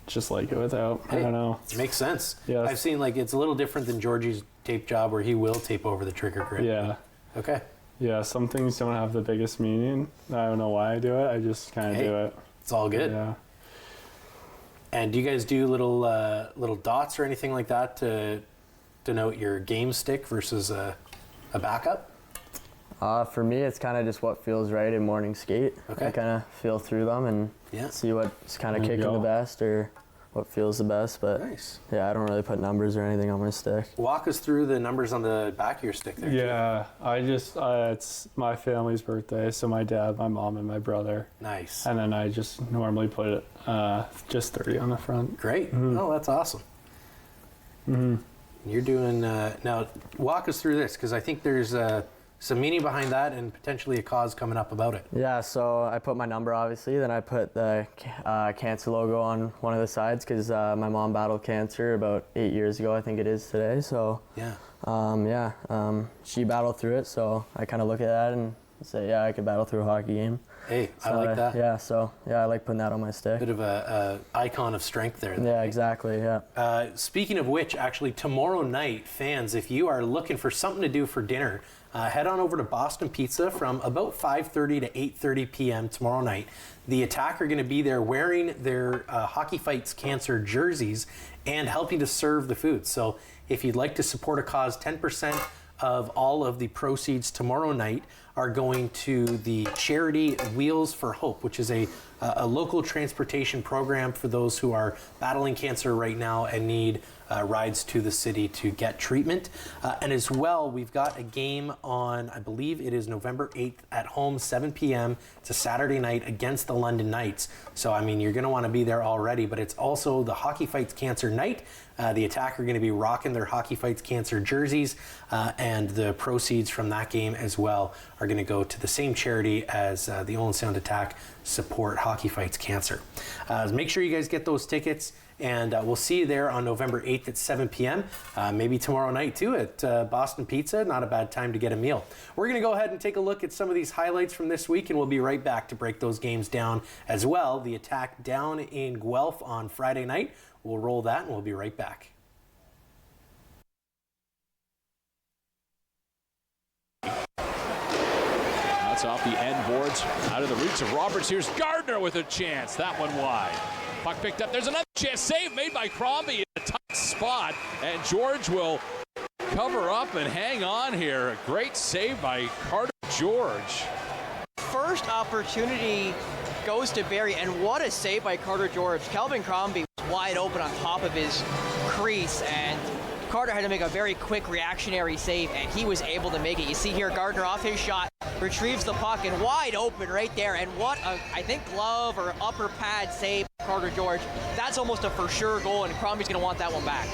S3: Just like it without.
S1: Hey,
S3: I don't know.
S1: Makes sense.
S3: Yeah.
S1: I've seen like it's a little different than Georgie's tape job where he will tape over the trigger grip.
S3: Yeah.
S1: Okay.
S3: Yeah, some things don't have the biggest meaning. I don't know why I do it. I just kind of do it.
S1: It's all good.
S3: Yeah.
S1: And do you guys do little dots or anything like that to denote your game stick versus a backup?
S2: For me, it's kind of just what feels right in morning skate.
S1: Okay.
S2: I kind of feel through them and see what's kind of kicking the best or what feels the best. But yeah, I don't really put numbers or anything on my stick.
S1: Walk us through the numbers on the back of your stick there.
S3: Yeah, I just it's my family's birthday, so my dad, my mom, and my brother.
S1: Nice.
S3: And then I just normally put it just 30 on the front.
S1: Great. Oh, that's awesome. You're doing now. Walk us through this because I think there's some meaning behind that and potentially a cause coming up about it.
S2: Yeah, so I put my number obviously, then I put the cancer logo on one of the sides because my mom battled cancer about 8 years ago, I think it is today. So she battled through it, so I kind of look at that and say, yeah, I could battle through a hockey game.
S1: Hey,
S2: so
S1: I like that.
S2: I like putting that on my stick.
S1: Bit of a icon of strength there.
S2: Yeah, exactly, yeah.
S1: Speaking of which, actually, tomorrow night, fans, if you are looking for something to do for dinner, head on over to Boston Pizza from about 5:30 to 8:30 p.m. tomorrow night. The Attack are going to be there wearing their Hockey Fights Cancer jerseys and helping to serve the food. So if you'd like to support a cause, 10% of all of the proceeds tomorrow night are going to the charity Wheels for Hope, which is a local transportation program for those who are battling cancer right now and need rides to the city to get treatment. And as well, we've got a game on, I believe it is November 8th at home, 7 p.m. It's a Saturday night against the London Knights. So, I mean, you're going to want to be there already, but it's also the Hockey Fights Cancer night. The Attack are going to be rocking their Hockey Fights Cancer jerseys, and the proceeds from that game as well are going to go to the same charity as the Owen Sound Attack support Hockey Fights Cancer. Make sure you guys get those tickets, and we'll see you there on November 8th at 7 p.m. Maybe tomorrow night too at Boston Pizza. Not a bad time to get a meal. We're going to go ahead and take a look at some of these highlights from this week, and we'll be right back to break those games down as well. The Attack down in Guelph on Friday night. We'll roll that and we'll be right back.
S12: That's off the end boards, out of the reach of Roberts. Here's Gardner with a chance. That one wide. Puck picked up. There's another chance. Save made by Crombie in a tight spot. And George will cover up and hang on here. A great save by Carter George.
S13: First opportunity goes to Barrie, and what a save by Carter George. Calvin Crombie was wide open on top of his crease, and Carter had to make a very quick reactionary save, and he was able to make it. You see here Gardner off his shot, retrieves the puck, and wide open right there. And what a, I think, glove or upper pad save by Carter George. That's almost a for sure goal, and Crombie's going to want that one back.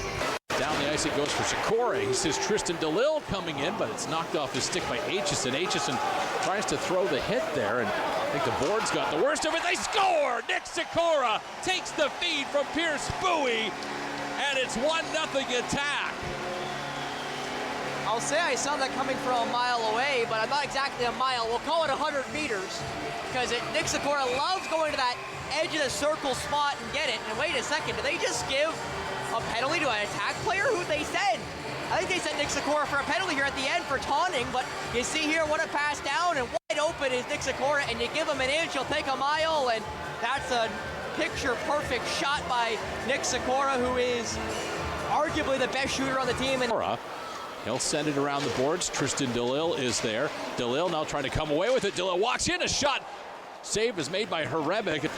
S12: Down the ice it goes for Sikora. He says Tristan DeLille coming in, but it's knocked off his stick by Aitchison. Aitchison tries to throw the hit there, and I think the board's got the worst of it. They score! Nick Sikora takes the feed from Pierce Bowie, and it's 1-0 Attack.
S13: I'll say I saw that coming from a mile away, but I'm not exactly a mile. We'll call it 100 meters, because Nick Sikora loves going to that edge of the circle spot and get it. And wait a second, do they just give a penalty to an Attack player? Who they send? I think they sent Nick Sikora for a penalty here at the end for taunting, but you see here what a pass down, and wide open is Nick Sikora, and you give him an inch, he'll take a mile, and that's a picture-perfect shot by Nick Sikora, who is arguably the best shooter on the team. And
S12: he'll send it around the boards. Tristan DeLille is there. DeLille now trying to come away with it. DeLille walks in, a shot. Save is made by Hrebeck.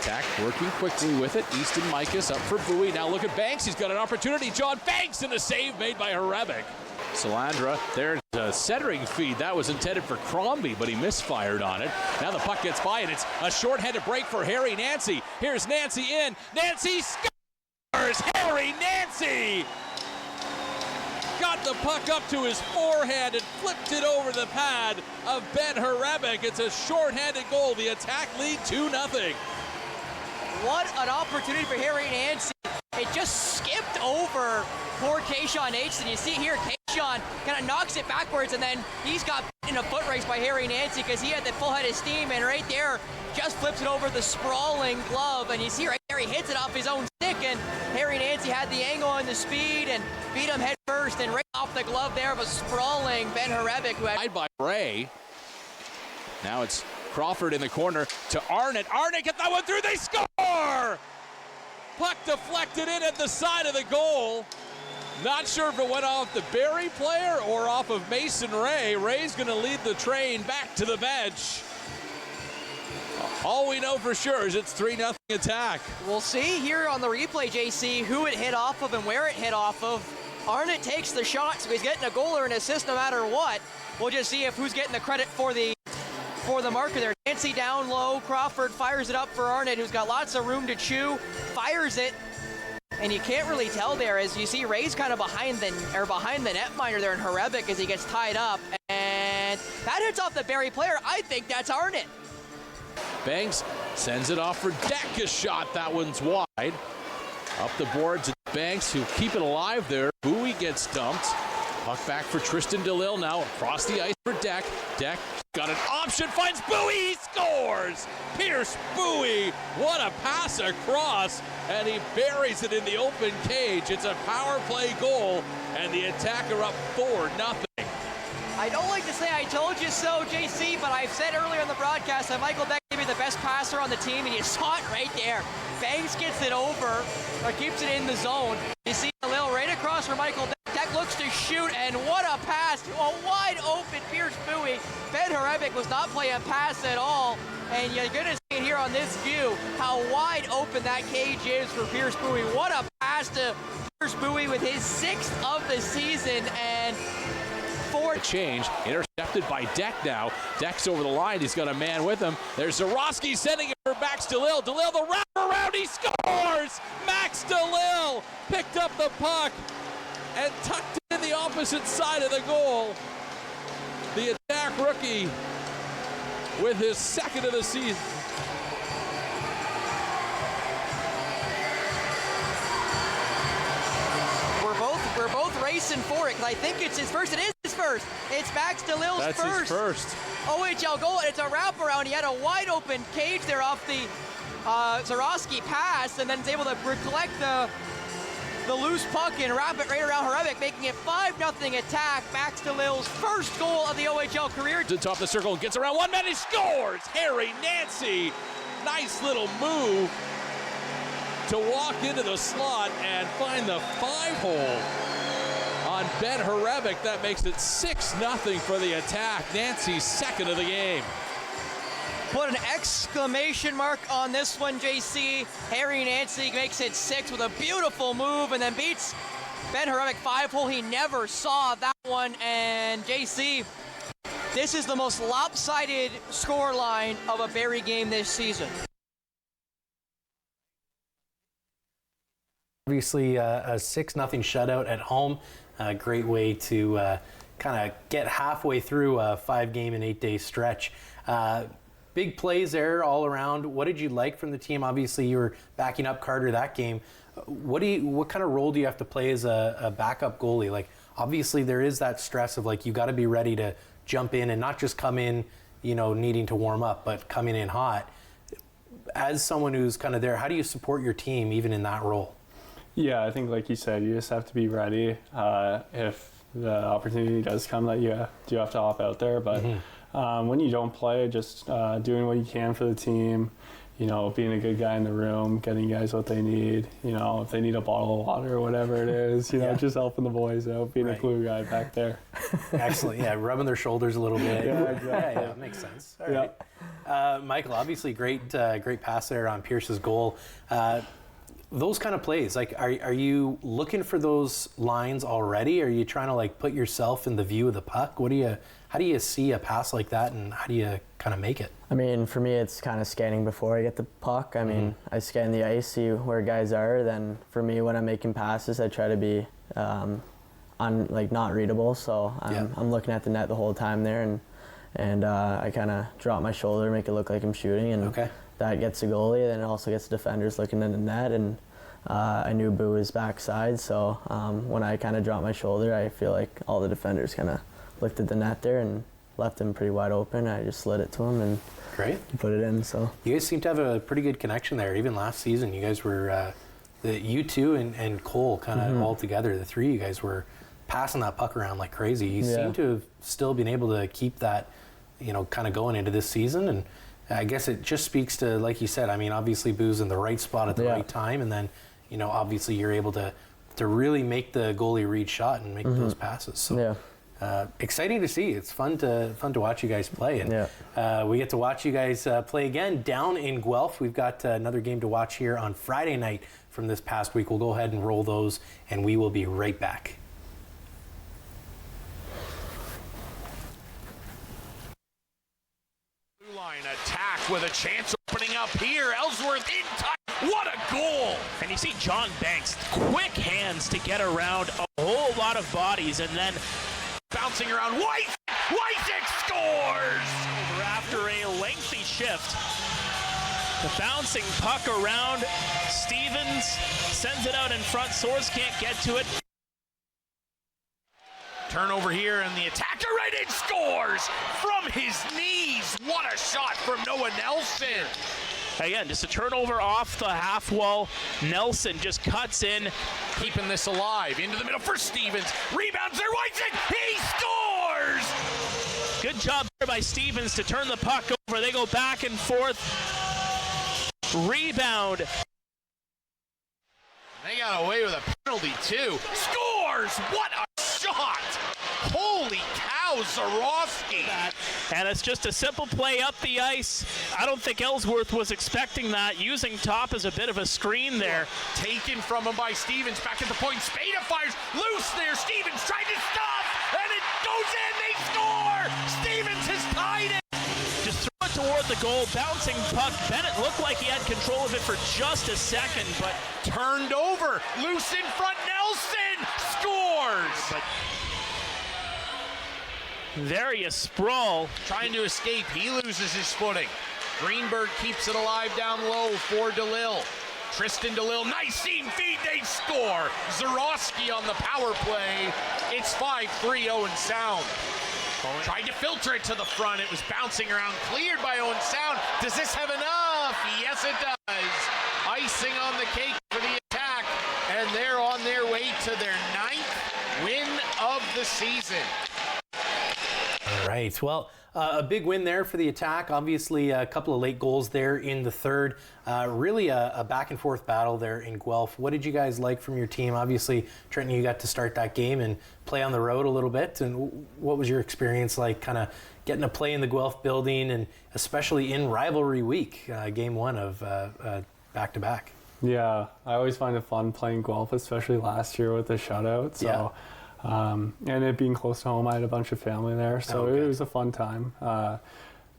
S12: Attack working quickly with it. Easton Mikas up for Bowie. Now look at Banks. He's got an opportunity. John Banks, and a save made by Hrebeck. Salandra, there's a centering feed. That was intended for Crombie, but he misfired on it. Now the puck gets by, and it's a shorthanded break for Harry Nancy. Here's Nancy in. Nancy scores! Harry Nancy! Got the puck up to his forehand and flipped it over the pad of Ben Hrebeck. It's a shorthanded goal. The Attack lead 2-0.
S13: What an opportunity for Harry Nancy. It just skipped over poor Kayshawn Aitchison. You see here, Kayshawn kind of knocks it backwards, and then he's got in a foot race by Harry Nancy because he had the full head of steam, and right there just flips it over the sprawling glove, and you see right there he hits it off his own stick, and Harry Nancy had the angle and the speed and beat him head first and right off the glove there of a sprawling Ben Hrebeck who had
S12: by Ray. Now it's Crawford in the corner to Arnott. Arnott get that one through. They score! Puck deflected in at the side of the goal. Not sure if it went off the Barrie player or off of Mason Ray. Ray's going to lead the train back to the bench. All we know for sure is it's 3-0 Attack.
S13: We'll see here on the replay, JC, who it hit off of and where it hit off of. Arnott takes the shot, so he's getting a goal or an assist no matter what. We'll just see if who's getting the credit for the marker there. Nancy down low. Crawford fires it up for Arnott, who's got lots of room to chew. Fires it, and you can't really tell there as you see Ray's kind of behind the netminder there in Hrebeck as he gets tied up, and that hits off the Barrie player. I think that's Arnott.
S12: Banks sends it off for Deck. A shot. That one's wide. Up the boards, Banks who keep it alive there. Bowie gets dumped. Puck back for Tristan DeLille now across the ice for Deck. Deck got an option, finds Bowie, he scores! Pierce Bowie, what a pass across, and he buries it in the open cage. It's a power play goal, and the Attack are up 4-0.
S13: I don't like to say I told you so, JC, but I've said earlier in the broadcast that Michael Deck may be the best passer on the team, and you saw it right there. Banks gets it over, or keeps it in the zone. You see DeLille right across for Michael Deck. Deck looks to shoot, and what a pass to a wide open Pierce Bowie. Ben Hrebeck was not playing pass at all, and you're going to see it here on this view how wide open that cage is for Pierce Bowie. What a pass to Pierce Bowie with his 6th of the season, and
S12: a change, intercepted by Deck now. Deck's over the line, he's got a man with him. There's Zarowski sending it for Max DeLille. DeLille, the wraparound, he scores! Max DeLille picked up the puck and tucked it in the opposite side of the goal. The Attack rookie with his 2nd of the season.
S13: We're both racing for it because I think it's his first. It is his first. It's Max DeLille's
S12: That's
S13: first.
S12: His first
S13: OHL goal, and it's a wraparound. He had a wide open cage there off the Zarowski pass, and then is able to collect the loose puck and wrap it right around Hrebeck, making it 5-0 Attack. Max DeLille's first goal of the OHL career.
S12: To top the circle, gets around one man, he scores! Harry Nancy, nice little move to walk into the slot and find the 5-hole on Ben Hrebeck. That makes it 6-0 for the Attack. Nancy's 2nd of the game.
S13: Put an exclamation mark on this one, JC. Harry Nancy makes it 6 with a beautiful move and then beats Ben Hrebeck 5-hole. He never saw that one. And JC, this is the most lopsided scoreline of a Barrie game this season.
S1: Obviously, a 6-0 shutout at home. A great way to kind of get halfway through a 5-game and 8-day stretch. Big plays there all around. What did you like from the team? Obviously, you were backing up Carter that game. What kind of role do you have to play as a backup goalie? Like, obviously, there is that stress of like you got to be ready to jump in and not just come in, needing to warm up, but coming in hot. As someone who's kind of there, how do you support your team even in that role?
S3: Yeah, I think like you said, you just have to be ready if the opportunity does come that you do have to hop out there. But when you don't play, just doing what you can for the team, being a good guy in the room, getting guys what they need, if they need a bottle of water or whatever it is, just helping the boys out, being a glue guy back there.
S1: Excellent. Yeah, rubbing their shoulders a little bit.
S3: Yeah, exactly.
S1: Yeah, makes sense. All right. Michael, obviously great pass there on Pierce's goal. those kind of plays, like, are you looking for those lines already? Are you trying to like put yourself in the view of the puck? How do you see a pass like that, and how do you kind of make it?
S2: I mean, for me, it's kind of scanning before I get the puck. I mean, I scan the ice, see where guys are. Then for me, when I'm making passes, I try to be not readable. So I'm looking at the net the whole time there, and I kind of drop my shoulder, make it look like I'm shooting, and that gets the goalie. Then it also gets the defenders looking in the net, and I knew Boo was backside, so when I kind of dropped my shoulder, I feel like all the defenders kind of looked at the net there and left him pretty wide open. I just slid it to him and put it in. So
S1: you guys seem to have a pretty good connection there. Even last season, you guys were you two and Cole kind of all together. The three of you guys were passing that puck around like crazy. You seem to have still been able to keep that, kind of going into this season. And I guess it just speaks to, like you said, I mean, obviously Boo's in the right spot at the right time, and then obviously you're able to really make the goalie read shot and make those passes. So exciting to see. It's fun to watch you guys play, and we get to watch you guys play again down in Guelph. We've got another game to watch here on Friday night from this past week. We'll go ahead and roll those, and we will be right back.
S12: Blue line attack with a chance opening up here. Ellsworth in time. What a goal!
S14: And you see John Banks, quick hands to get around a whole lot of bodies, and then
S12: bouncing around. Wysick scores!
S14: Over after a lengthy shift. The bouncing puck around. Stevens sends it out in front. Soares can't get to it.
S12: Turnover here, and the attacker right in scores from his knees. What a shot from Noah Nelson.
S14: Again, just a turnover off the half wall. Nelson just cuts in.
S12: Keeping this alive. Into the middle for Stevens. Rebounds there. Wysick. He scores!
S14: Good job there by Stevens to turn the puck over. They go back and forth. Rebound.
S12: They got away with a penalty, too. Scores! What a shot! Holy cow, Zarowski!
S14: And it's just a simple play up the ice. I don't think Ellsworth was expecting that, using top as a bit of a screen there.
S12: Taken from him by Stevens, back at the point. Spada fires, loose there. Stevens tried to stop, and it goes in. They score! Stevens has tied it.
S14: Just throw it toward the goal, bouncing puck. Bennett looked like he had control of it for just a second, but
S12: turned over. Loose in front, Nelson scores!
S14: But there you sprawl.
S12: Trying to escape, he loses his footing. Greenberg keeps it alive down low for DeLille. Tristan DeLille, nice seam feed, they score. Zarowski on the power play. It's 5-3 Owen Sound. Tried to filter it to the front. It was bouncing around, cleared by Owen Sound. Does this have enough? Yes, it does. Icing on the cake for the attack, and they're on their way to their 9th win of the season.
S1: All right. Well, a big win there for the attack. Obviously, a couple of late goals there in the third. Really a back and forth battle there in Guelph. What did you guys like from your team? Obviously, Trenton, you got to start that game and play on the road a little bit. And what was your experience like kind of getting to play in the Guelph building, and especially in rivalry week, game one of back-to-back?
S3: Yeah, I always find it fun playing Guelph, especially last year with the shutout. So. And it being close to home, I had a bunch of family there, so it was a fun time.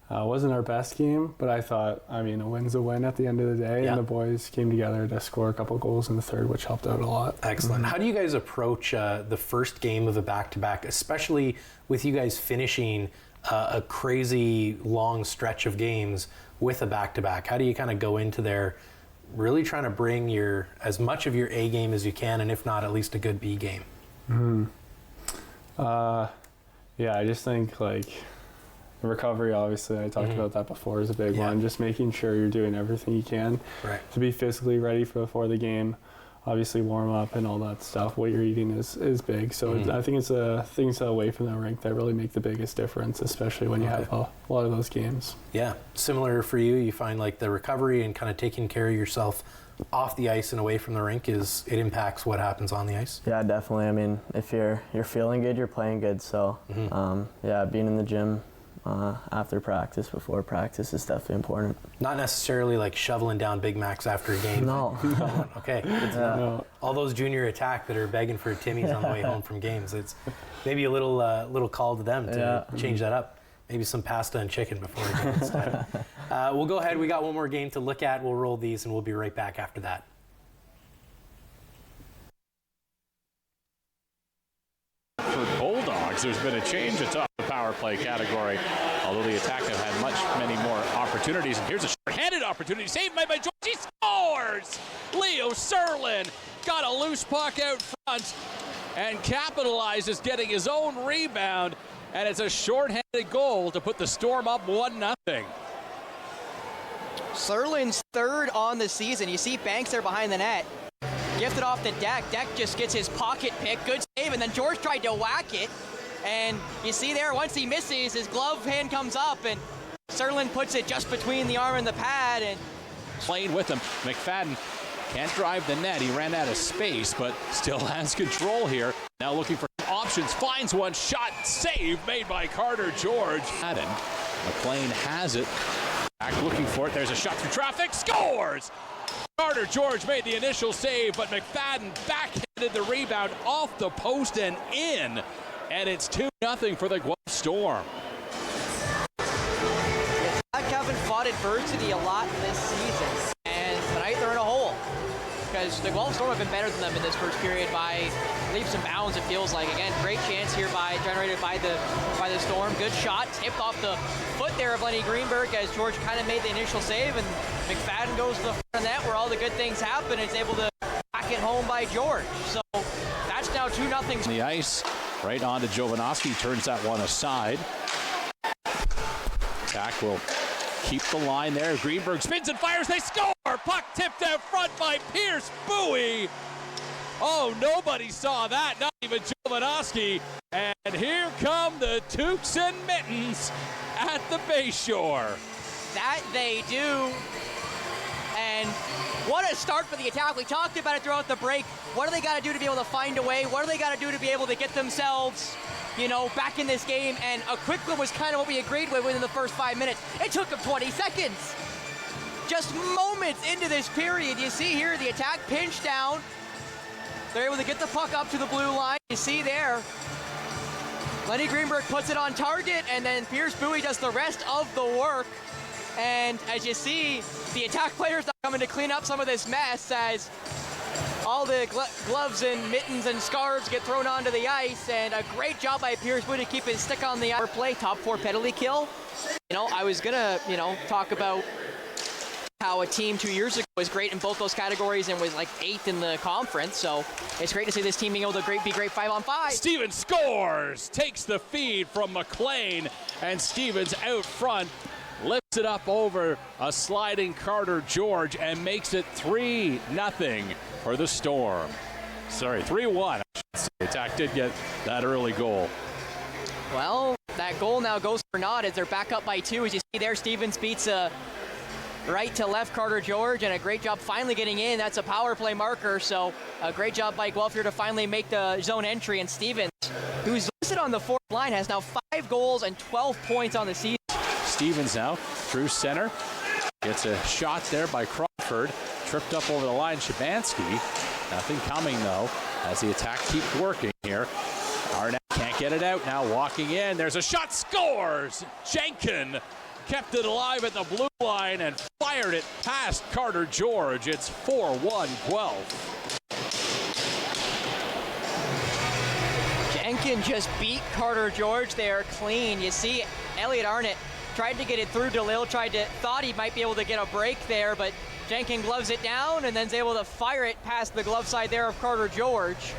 S3: Wasn't our best game, but I thought, a win's a win at the end of the day, and the boys came together to score a couple goals in the third, which helped out a lot.
S1: Excellent. How do you guys approach the first game of a back-to-back, especially with you guys finishing a crazy long stretch of games with a back-to-back? How do you kind of go into there really trying to bring as much of your A game as you can, and if not, at least a good B game?
S3: I just think recovery, obviously I talked about that before, is a big one. Just making sure you're doing everything you can to be physically ready before the game. Obviously warm up and all that stuff. What you're eating is big. So I think it's things away from the rink that really make the biggest difference, especially when you have a lot of those games. Yeah.
S1: Similar for you, you find the recovery and kind of taking care of yourself off the ice and away from the rink it impacts what happens on the ice?
S2: Yeah, definitely. If you're feeling good, you're playing good. So being in the gym after practice, before practice is definitely important.
S1: Not necessarily like shoveling down Big Macs after a game.
S2: No.
S1: Okay.
S2: No.
S1: All those junior attack that are begging for Timmy's on the way home from games. It's maybe a little call to them to change that up. Maybe some pasta and chicken before a game instead. We'll go ahead. We got one more game to look at. We'll roll these, and we'll be right back after that.
S12: For Bulldogs, there's been a change atop the power play category, although the Attack have had many more opportunities. And here's a short-handed opportunity saved by George. He scores! Leo Serlin got a loose puck out front and capitalizes, getting his own rebound. And it's a short-handed goal to put the Storm up 1-0.
S13: Serlin's third on the season. You see Banks there behind the net. Gifted off the deck. Deck just gets his pocket pick. Good save, and then George tried to whack it. And you see there, once he misses, his glove hand comes up, and Serlin puts it just between the arm and the pad. And
S12: playing with him. McFadden can't drive the net. He ran out of space, but still has control here. Now looking for options, finds one, shot, save made by Carter George. McLean has it. Back looking for it. There's a shot through traffic. Scores! Carter George made the initial save, but McFadden backhanded the rebound off the post and in. And it's 2-0 for the Guelph Storm.
S13: Kevin fought adversity a lot this season, and tonight they're in a hole. Because the Guelph Storm have been better than them in this first period by leaps and bounds, it feels like. Again, great chance here generated by the Storm. Good shot, tipped off the foot there of Lenny Greenberg as George kind of made the initial save, and McFadden goes to the front of net where all the good things happen and is able to back it home by George. So that's now 2-0.
S12: The ice, right on to Jovanovski, turns that one aside. Attack will keep the line there. Greenberg spins and fires. They score! Puck tipped out front by Pierce Bowie. Oh, nobody saw that. Not even Jovanovski. And here come the Tukes and Mittens at the Bayshore.
S13: That they do. And what a start for the Attack. We talked about it throughout the break. What do they got to do to be able to find a way? What do they got to do to be able to get themselves, back in this game? And a quick one was kind of what we agreed with within the first 5 minutes. It took them 20 seconds. Just moments into this period. You see here the Attack pinch down. They're able to get the puck up to the blue line. You see there, Lenny Greenberg puts it on target, and then Pierce Bowie does the rest of the work. And as you see, the Attack players are coming to clean up some of this mess as all the gloves and mittens and scarves get thrown onto the ice, and a great job by Pierce Bowie to keep his stick on the play. Top 4 penalty kill. I was gonna, talk about how a team 2 years ago was great in both those categories and was like 8th in the conference. So it's great to see this team being able to be great 5-on-5.
S12: Stevens scores, takes the feed from McLean, and Stevens out front lifts it up over a sliding Carter George and makes it 3-0 for the Storm. Sorry, 3-1. Attack did get that early goal.
S13: Well, that goal now goes for naught as they're back up by 2. As you see there, Stevens beats a right to left Carter George, and a great job finally getting in. That's a power play marker, so a great job by Guelph here to finally make the zone entry. And Stevens, who's listed on the 4th line, has now 5 goals and 12 points on the season.
S12: Stevens now through center, gets a shot there by Crawford, tripped up over the line. Shabansky, nothing coming though as the Attack keeps working here. Arnett can't get it out now, walking in, there's a shot, scores! Jenkin kept it alive at the blue line and fired it past Carter George. It's 4-1 Guelph.
S13: Jenkin just beat Carter George there clean. You see Elliot Arnett tried to get it through DeLille, thought he might be able to get a break there, but Jenkin gloves it down and then's able to fire it past the glove side there of Carter George.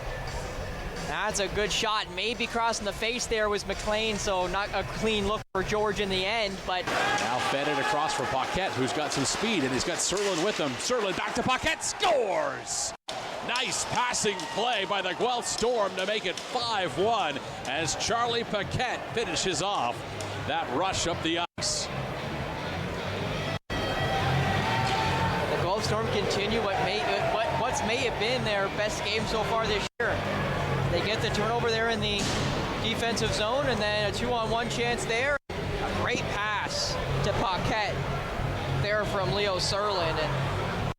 S13: That's a good shot. Maybe crossing the face there was McLean, so not a clean look for George in the end, but
S12: now fed it across for Paquette, who's got some speed, and he's got Serlin with him. Serlin back to Paquette, scores! Nice passing play by the Guelph Storm to make it 5-1 as Charlie Paquette finishes off that rush up the ice.
S13: The Guelph Storm continue what may have been their best game so far this year. They get the turnover there in the defensive zone, and then a 2-on-1 chance there. A great pass to Paquette there from Leo Serlin, and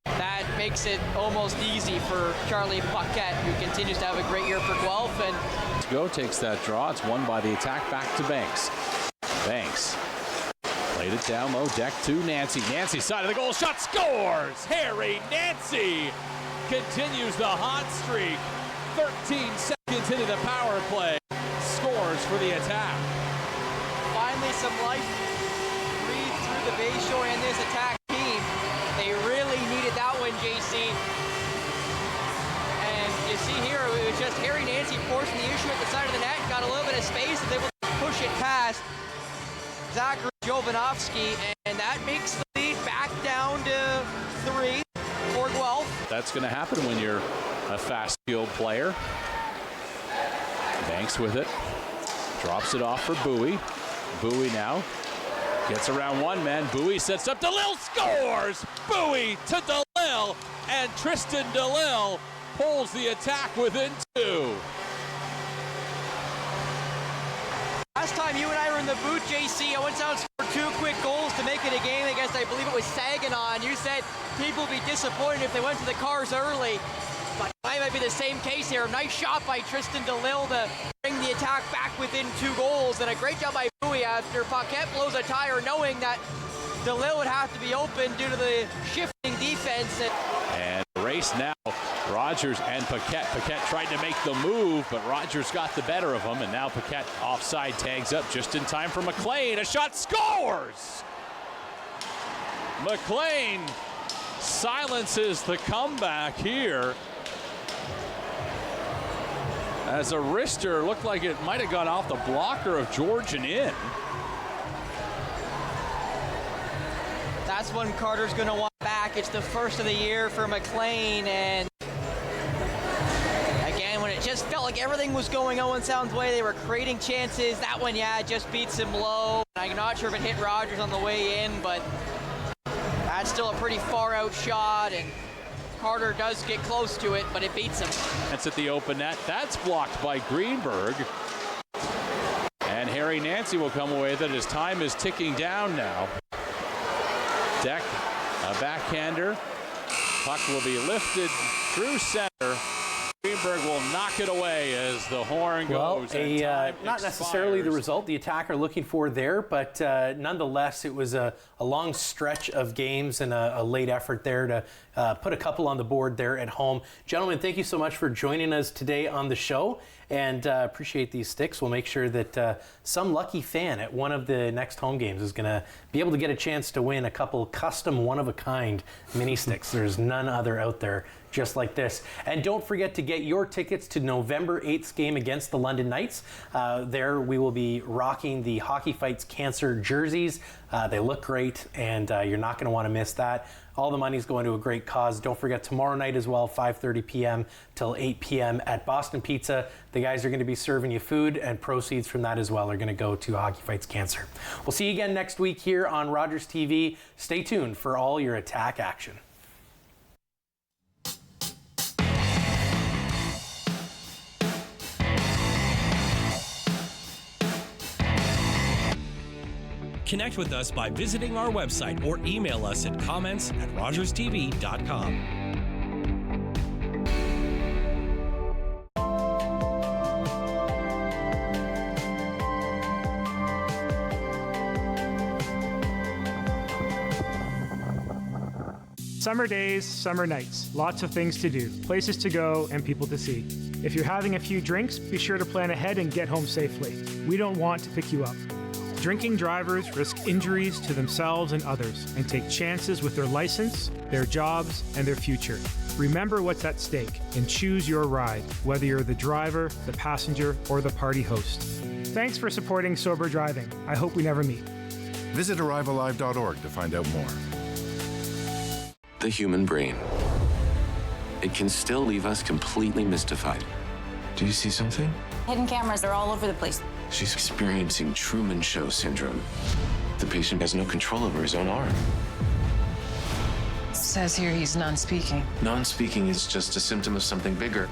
S13: that makes it almost easy for Charlie Paquette, who continues to have a great year for Guelph. And
S12: Go takes that draw. It's won by the attack back to Banks. Banks played it down low, deck to Nancy. Nancy side of the goal, shot, scores! Harry Nancy continues the hot streak. 13 seconds into the power play, scores for the attack.
S13: Finally some life breathed through the Bayshore and this attack team. They really needed that one, JC. And you see here, it was just Harry Nancy forcing the issue at the side of the net, got a little bit of space, and able to push it past Zachary Jovanovski, and that makes the lead back down to 3 for Guelph.
S12: That's going to happen when you're a fast field player. Banks with it, drops it off for Bowie. Bowie now gets around one man. Bowie sets up, DeLille scores! Bowie to DeLille, and Tristan DeLille pulls the attack within 2.
S13: Last time you and I were in the booth, JC, Owen Sound scored 2 quick goals to make it a game against, I believe it was Saginaw. You said people would be disappointed if they went to the cars early. But it might be the same case here. Nice shot by Tristan DeLille to bring the attack back within 2 goals. And a great job by Bowie after Paquette blows a tire, knowing that DeLille would have to be open due to the shifting defense.
S12: And race now, Rogers and Paquette. Paquette tried to make the move, but Rogers got the better of him. And now Paquette offside, tags up just in time for McLean. A shot, scores! McLean silences the comeback here. As a wrister, looked like it might have gone off the blocker of George and in.
S13: That's when Carter's going to want back. It's the first of the year for McLean, and again, when it just felt like everything was going Owen Sound's way, they were creating chances. That one, yeah, just beats him low. I'm not sure if it hit Rogers on the way in, but that's still a pretty far out shot, and Carter does get close to it, but it beats him.
S12: That's at the open net. That's blocked by Greenberg. And Harry Nancy will come away that his time is ticking down now. Deck, a backhander. Puck will be lifted through center. Greenberg will knock it away as the horn goes.
S1: Not necessarily the result the Attack are looking for there, but nonetheless, it was a long stretch of games and a late effort there to put a couple on the board there at home. Gentlemen, thank you so much for joining us today on the show, and appreciate these sticks. We'll make sure that some lucky fan at one of the next home games is going to be able to get a chance to win a couple custom one-of-a-kind mini sticks. There's none other out there just like this. And don't forget to get your tickets to November 8th game against the London Knights. There we will be rocking the Hockey Fights Cancer jerseys. They look great, and you're not going to want to miss that. All the money's going to a great cause. Don't forget tomorrow night as well, 5:30 p.m. till 8 p.m. at Boston Pizza. The guys are going to be serving you food, and proceeds from that as well are going to go to Hockey Fights Cancer. We'll see you again next week here on Rogers TV. Stay tuned for all your Attack action.
S4: Connect with us by visiting our website or email us at comments@rogerstv.com.
S15: Summer days, summer nights, lots of things to do, places to go, and people to see. If you're having a few drinks, be sure to plan ahead and get home safely. We don't want to pick you up. Drinking drivers risk injuries to themselves and others and take chances with their license, their jobs, and their future. Remember what's at stake and choose your ride, whether you're the driver, the passenger, or the party host. Thanks for supporting sober driving. I hope we never meet.
S16: Visit arrivealive.org to find out more.
S17: The human brain. It can still leave us completely mystified. Do you see something?
S18: Hidden cameras are all over the place.
S17: She's experiencing Truman Show syndrome. The patient has no control over his own arm.
S18: It says here he's non-speaking.
S17: Non-speaking is just a symptom of something bigger.